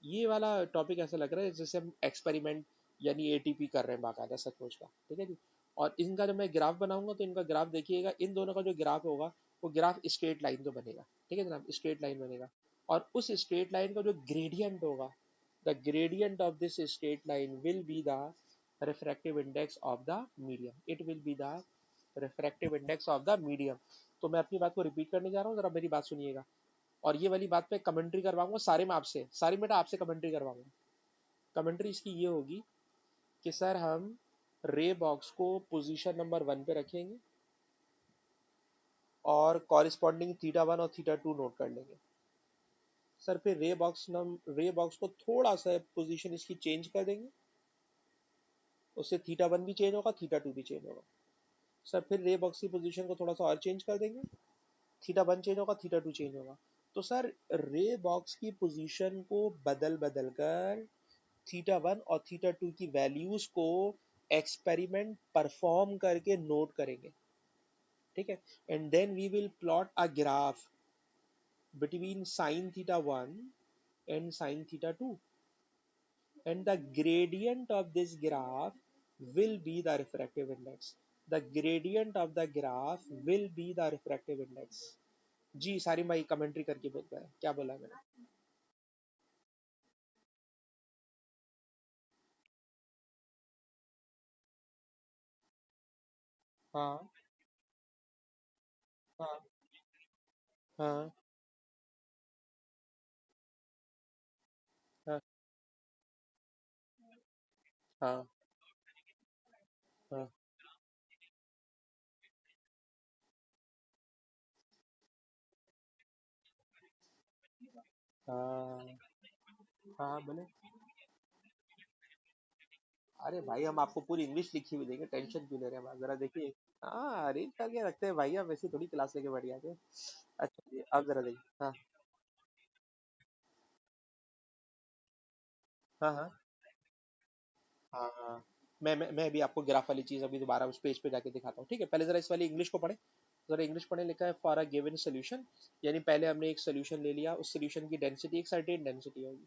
ये वाला टॉपिक ऐसा लग रहा है जैसे हम एक्सपेरिमेंट यानी एटीपी कर रहे हैं बाकायदा सचमुच का। ठीक है जी, और इनका जब मैं ग्राफ बनाऊंगा तो इनका ग्राफ देखिएगा, इन दोनों का जो ग्राफ होगा वो ग्राफ स्ट्रेट लाइन तो बनेगा। ठीक है जनाब, स्ट्रेट लाइन बनेगा। और उस स्ट्रेट लाइन का जो ग्रेडियंट होगा, the gradient of this straight line will be the refractive index of the medium. It will be the refractive index of the medium. तो मैं अपनी बात को रिपीट करने जा रहा हूँ, जरा मेरी बात सुनिएगा। और ये वाली बात पे कमेंट्री करवाऊंगा सारे में आपसे, सारी बेटा आपसे कमेंट्री करवाऊंगा। कमेंट्री इसकी ये होगी कि सर हम रे बॉक्स को पोजीशन नंबर 1 पे रखेंगे और कॉरिस्पॉन्डिंग थीटा 1 और थीटा 2 नोट कर लेंगे। सर फिर रे बॉक्स को थोड़ा सा पोजीशन इसकी चेंज कर देंगे, उससे थीटा 1 भी चेंज होगा, थीटा 2 भी चेंज होगा। सर फिर रे बॉक्स की पोजीशन को थोड़ा सा और चेंज कर देंगे, थीटा 1 चेंज होगा, थीटा 2 चेंज होगा। तो सर रे बॉक्स की पोजीशन को बदल बदल कर थीटा 1 और थीटा 2 की वैल्यूज को एक्सपेरिमेंट परफॉर्म करके नोट करेंगे। ठीक है, and then we will plot a graph between sine theta 1 and sine theta 2, and the gradient of this graph will be the refractive index. The gradient of the graph will be the refractive index. जी सारी भाई commentary करके बोलता है, क्या बोला मैंने? हाँ हाँ हाँ हाँ हाँ हाँ हाँ हाँ बोले। अरे भाई हम आपको पूरी इंग्लिश लिखी हुई देंगे, टेंशन क्यों ले रहे हैं आप, जरा देखिए। हाँ अरेंज करके रखते हैं भाई, आप वैसे थोड़ी क्लास लेके बैठ जाते हैं। अच्छा जी, अब जरा देखिए। हाँ हाँ हाँ हाँ हाँ। मैं भी आपको ग्राफ वाली चीज अभी दोबारा उस पेज पे जाके दिखाता हूँ। ठीक है, पहले जरा इस वाली इंग्लिश को पढ़े। जरा इंग्लिश पढ़े, लिखा है फॉर अ गिवन सोल्यूशन, यानी पहले हमने एक सोल्यूशन ले लिया, उस सोल्यूशन की डेंसिटी एक सर्टेन डेंसिटी होगी।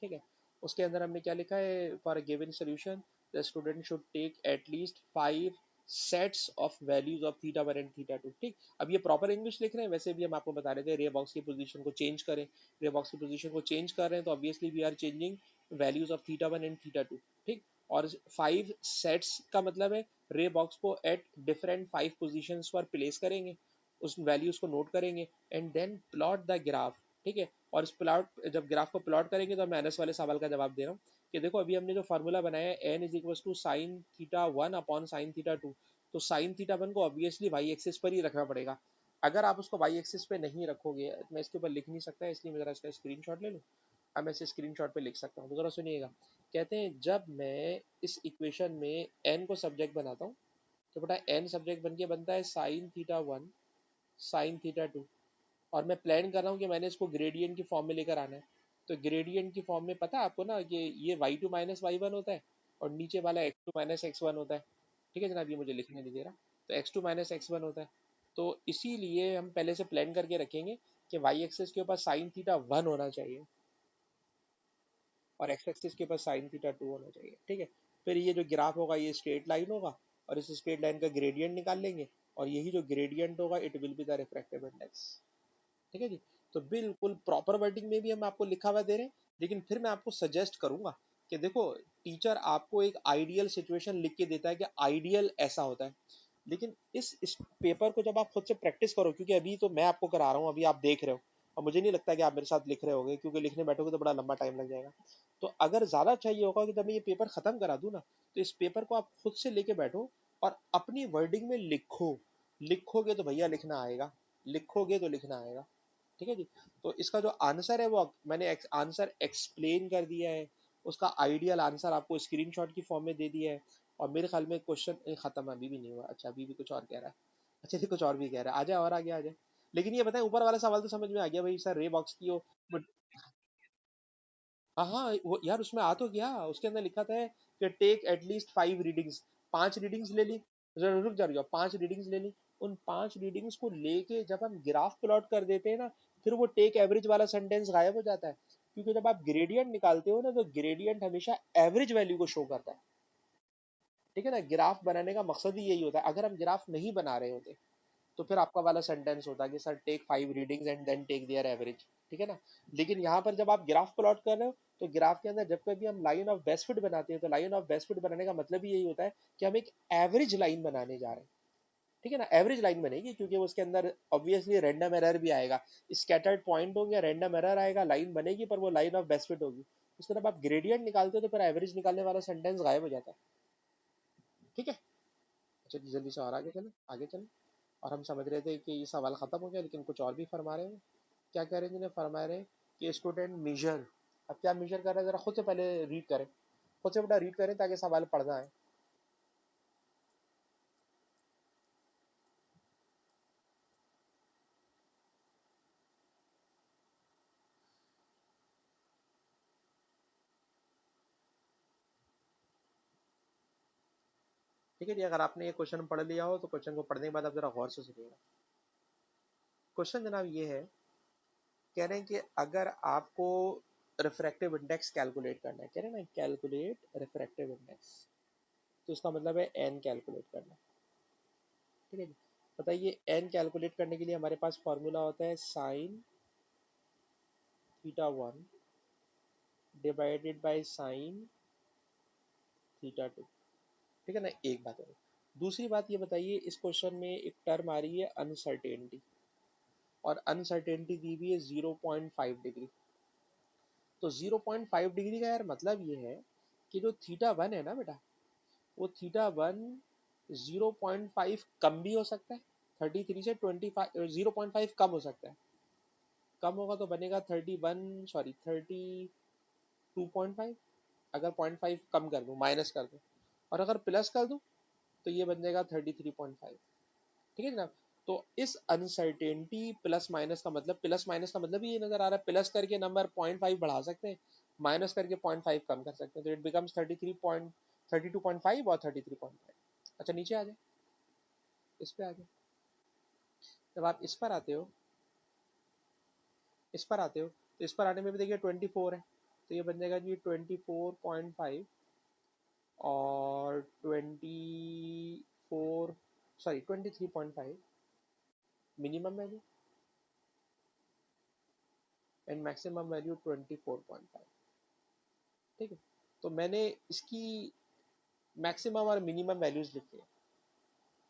ठीक है, उसके अंदर हमने क्या लिखा है, for a given solution the student should take at least 5 sets of values of theta 1 and theta 2। ठीक, अब ये प्रॉपर इंग्लिश लिख रहे हैं, वैसे भी हम आपको बता रहे थे रे बॉक्स की पोजीशन को चेंज करें। रे बॉक्स की पोजीशन को चेंज कर रहे हैं तो obviously we are changing values of theta 1 and theta 2। ठीक, और 5 सेट्स का मतलब है रे बॉक्स को एट डिफरेंट 5 पोजीशंस पर प्लेस करेंगे, उस वैल्यूज को नोट करेंगे and then plot the graph. ठीक है, और इस प्लॉट जब ग्राफ को प्लॉट करेंगे तो मैं एनएस वाले सवाल का जवाब दे रहा हूँ कि देखो अभी हमने जो फार्मूला बनाया है n is equal to sine theta 1 upon sine theta 2, तो साइन थीटा 1 को ऑब्वियसली वाई एक्सिस पर ही रखना पड़ेगा। अगर आप उसको वाई एक्सिस पे नहीं रखोगे, मैं इसके ऊपर लिख नहीं सकता, इसलिए मैं जरा इसका स्क्रीनशॉट ले लूँ। अब मैं इसे स्क्रीनशॉट पे लिख सकता हूँ, तो जरा सुनिएगा। कहते हैं जब मैं इस इक्वेशन में एन को सब्जेक्ट बनाता हूँ तो बेटा एन सब्जेक्ट बन के बनता है साइन थीटा 1 साइन थीटा 2, और मैं प्लान कर रहा हूँ कि मैंने इसको ग्रेडियंट की फॉर्म में लेकर आना है। तो ग्रेडियंट की फॉर्म में पता है आपको ना कि ये y2 माइनस वाई वन होता है और नीचे वाला x2 माइनस एक्स वन होता है। ठीक है जनाब, ये मुझे लिखने नहीं दे रहा। तो x2 माइनस एक्स वन होता है, तो इसीलिए हम पहले से प्लान करके रखेंगे कि y एक्सिस के ऊपर साइन थीटा 1 होना चाहिए और x एक्सिस के ऊपर साइन थीटा 2 होना चाहिए। ठीक है, फिर ये जो ग्राफ होगा ये स्ट्रेट लाइन होगा और इस स्ट्रेट लाइन का ग्रेडियंट निकाल लेंगे और यही जो ग्रेडियंट होगा it will be the refractive index. ठीक है जी, तो बिल्कुल प्रॉपर वर्डिंग में भी हम आपको लिखा हुआ दे रहे हैं, लेकिन फिर मैं आपको सजेस्ट करूंगा कि देखो, टीचर आपको एक आइडियल सिचुएशन लिख के देता है कि आइडियल ऐसा होता है, लेकिन इस पेपर को जब आप खुद से प्रैक्टिस करो, क्योंकि अभी तो मैं आपको करा रहा हूँ, अभी आप देख रहे हो, और मुझे नहीं लगता कि आप मेरे साथ लिख रहे होगे, क्योंकि लिखने बैठोगे तो बड़ा लंबा टाइम लग जाएगा। तो अगर ज्यादा चाहिए होगा कि जब मैं ये पेपर खत्म करा दूं ना, तो इस पेपर को आप खुद से लेके बैठो और अपनी वर्डिंग में लिखो। लिखोगे तो भैया लिखना आएगा, लिखोगे तो लिखना आएगा। ठीक है जी। तो इसका जो आंसर है वो मैंने आंसर एक्सप्लेन कर दिया है, उसका आइडियल आंसर आपको स्क्रीनशॉट की फॉर्म में दे दिया है। और मेरे ख्याल में क्वेश्चन खत्म अभी भी नहीं हुआ, अच्छा अभी भी कुछ और कह रहा है, अच्छा ये कुछ और भी कह रहा है, आ जाए और आगे आ जाए। लेकिन ये बताएं, ऊपर वाला सवाल तो समझ में आ गया भाई सर, रे बॉक्स की हो। हाँ हाँ, वो यार उसमें आ तो गया, उसके अंदर लिखा था कि टेक एटलीस्ट 5 रीडिंग्स, 5 रीडिंग्स ले ली। जरा रुक जा, 5 रीडिंग्स ले ली। उन 5 रीडिंग्स को लेके जब हम ग्राफ प्लॉट कर देते हैं ना, फिर वो टेक एवरेज वाला सेंटेंस गायब हो जाता है, क्योंकि जब आप ग्रेडियंट निकालते हो ना, तो ग्रेडियंट हमेशा एवरेज वैल्यू को शो करता है। ठीक है ना, ग्राफ बनाने का मकसद ही यही होता है। अगर हम ग्राफ नहीं बना रहे होते, तो फिर आपका वाला सेंटेंस होता कि sir take 5 readings and then take their average. ठीक है ना। लेकिन यहाँ पर जब आप ग्राफ प्लॉट कर रहे हो, तो ग्राफ के अंदर जब कभी हम लाइन ऑफ बेस्ट फिट बनाते हैं, तो लाइन ऑफ बेस्ट फिट बनाने का मतलब ही यही होता है कि हम एक एवरेज लाइन बनाने जा रहे हैं। ठीक है ना, एवरेज लाइन बनेगी, क्योंकि उसके अंदर ऑब्वियसली रैंडम एरर भी आएगा, स्कैटर्ड पॉइंट होंगे, रैंडम एरर आएगा, लाइन बनेगी पर वो लाइन ऑफ बेस्ट फिट होगी। उसके जब आप ग्रेडियंट निकालते हो, तो फिर एवरेज निकालने वाला सेंटेंस गायब हो जाता है। ठीक है। अच्छा जल्दी से और आगे चले, आगे चले। और हम समझ रहे थे कि ये सवाल खत्म हो गया, लेकिन कुछ और भी फरमा रहे हैं। क्या कह रहे हैं, जिन्हें फरमा रहे हैं कि स्टूडेंट मेजर। अब क्या मेजर कर रहे हैं, जरा खुद से पहले रीड करें, खुद से बेटा रीड करें, ताकि सवाल पढ़ना है। ठीक है जी, अगर आपने ये क्वेश्चन पढ़ लिया हो, तो क्वेश्चन को पढ़ने के बाद आप जरा गौर से सुनिएगा। क्वेश्चन जनाब ये है, कह रहे हैं कि अगर आपको रिफ्रैक्टिव इंडेक्स कैलकुलेट करना है, कह रहे हैं ना कैलकुलेट रिफ्रैक्टिव इंडेक्स, तो इसका मतलब है एन कैलकुलेट करना। ठीक है जी। बताइए, एन कैलकुलेट करने के लिए हमारे पास फॉर्मूला होता है sign theta 1 divided by sine theta 2। ठीक है ना, एक बात है। दूसरी बात ये बताइए, इस क्वेश्चन में एक टर्म आ रही है अनसर्टेनिटी, और अनसर्टेनिटी दी हुई है 0.5 डिग्री। तो 0.5 डिग्री का यार मतलब ये है कि जो थीटा 1 है ना बेटा, वो थीटा 1 0.5 कम भी हो सकता है, 33 से 25, 0.5 कम हो सकता है। कम होगा तो बनेगा 32.5। अगर 0.5 कम कर दूं, माइनस कर दूं, और अगर प्लस कर दूं, तो ये बन जाएगा 33.5। ठीक है जनाब। तो इस अनसर्टेनिटी प्लस माइनस का मतलब, प्लस माइनस का मतलब ये नजर आ रहा है, प्लस करके नंबर 0.5 बढ़ा सकते हैं, माइनस करके 0.5 कम कर सकते हैं, तो इट बिकम्स 32.5 और 33.5। अच्छा नीचे आ जाए, इस पे आ जाए। जब आप इस पर आते हो, इस पर आते हो, तो इस पर आने में भी देखिए 24 है, तो ये बन जाएगा जी 24.5 और 23.5 minimum value, and maximum value 24.5। ठीक है। तो मैंने इसकी मैक्सिमम और मिनिमम वैल्यूज लिखी है।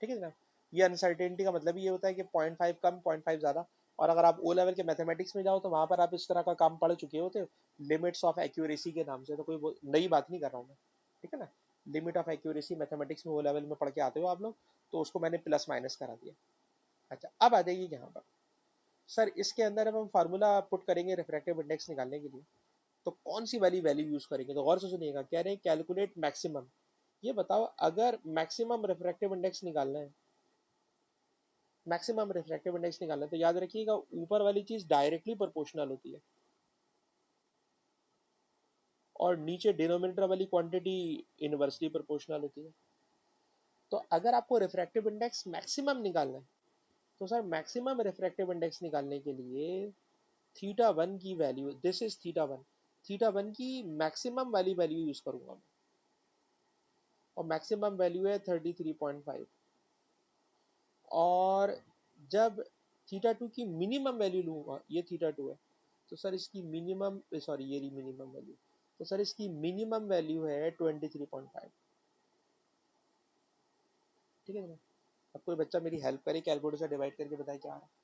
ठीक है ना। ये अनसर्टेनिटी का मतलब ये होता है कि 0.5 कम, 0.5 ज्यादा। और अगर आप ओ लेवल के मैथमेटिक्स में जाओ, तो वहां पर आप इस तरह का काम पढ़ चुके होते हो, लिमिट्स ऑफ एक्यूरेसी के नाम से, तो कोई नई बात नहीं कर रहा हूँ मैं। ठीक है ना। लिमिट ऑफ एक्यूरेसी मैथमेटिक्स में ओ लेवल में पढ़ के आते हो आप लोग, तो उसको मैंने प्लस माइनस करा दिया। अच्छा अब आ जाइए यहाँ पर। सर इसके अंदर अब हम फार्मूला पुट करेंगे रिफ्रैक्टिव इंडेक्स निकालने के लिए, तो कौन सी वाली वैल्यू यूज करेंगे, तो गौर से सुनिएगा। कह रहे हैं कैलकुलेट मैक्सिमम। ये बताओ, अगर मैक्सिमम रिफ्रैक्टिव इंडेक्स निकालना है, मैक्सिमम रिफ्रैक्टिव इंडेक्स निकालना है, तो याद रखिएगा ऊपर वाली चीज डायरेक्टली प्रोपोर्शनल होती है, और नीचे डिनोमिनेटर वाली क्वांटिटी इनवर्सली प्रोपोर्शनल होती है। तो अगर आपको रिफ्रैक्टिव इंडेक्स मैक्सिमम निकालना है, तो सर मैक्सिमम रिफ्रैक्टिव इंडेक्स निकालने के लिए थीटा 1 की value, this is theta 1, theta 1 की मैक्सिमम वाली वैल्यू यूज करूंगा मैं, और मैक्सिमम वैल्यू है 33.5। और जब थीटा टू की मिनिमम वैल्यू लूंगा, ये थीटा टू है, तो सर इसकी मिनिमम, सॉरी ये रही मिनिमम वैल्यू, तो सर इसकी मिनिमम वैल्यू है 23.5। ठीक है ना? अब कोई बच्चा मेरी हेल्प करे, कैलकुलेटर से डिवाइड करके बताए क्या आ रहा है।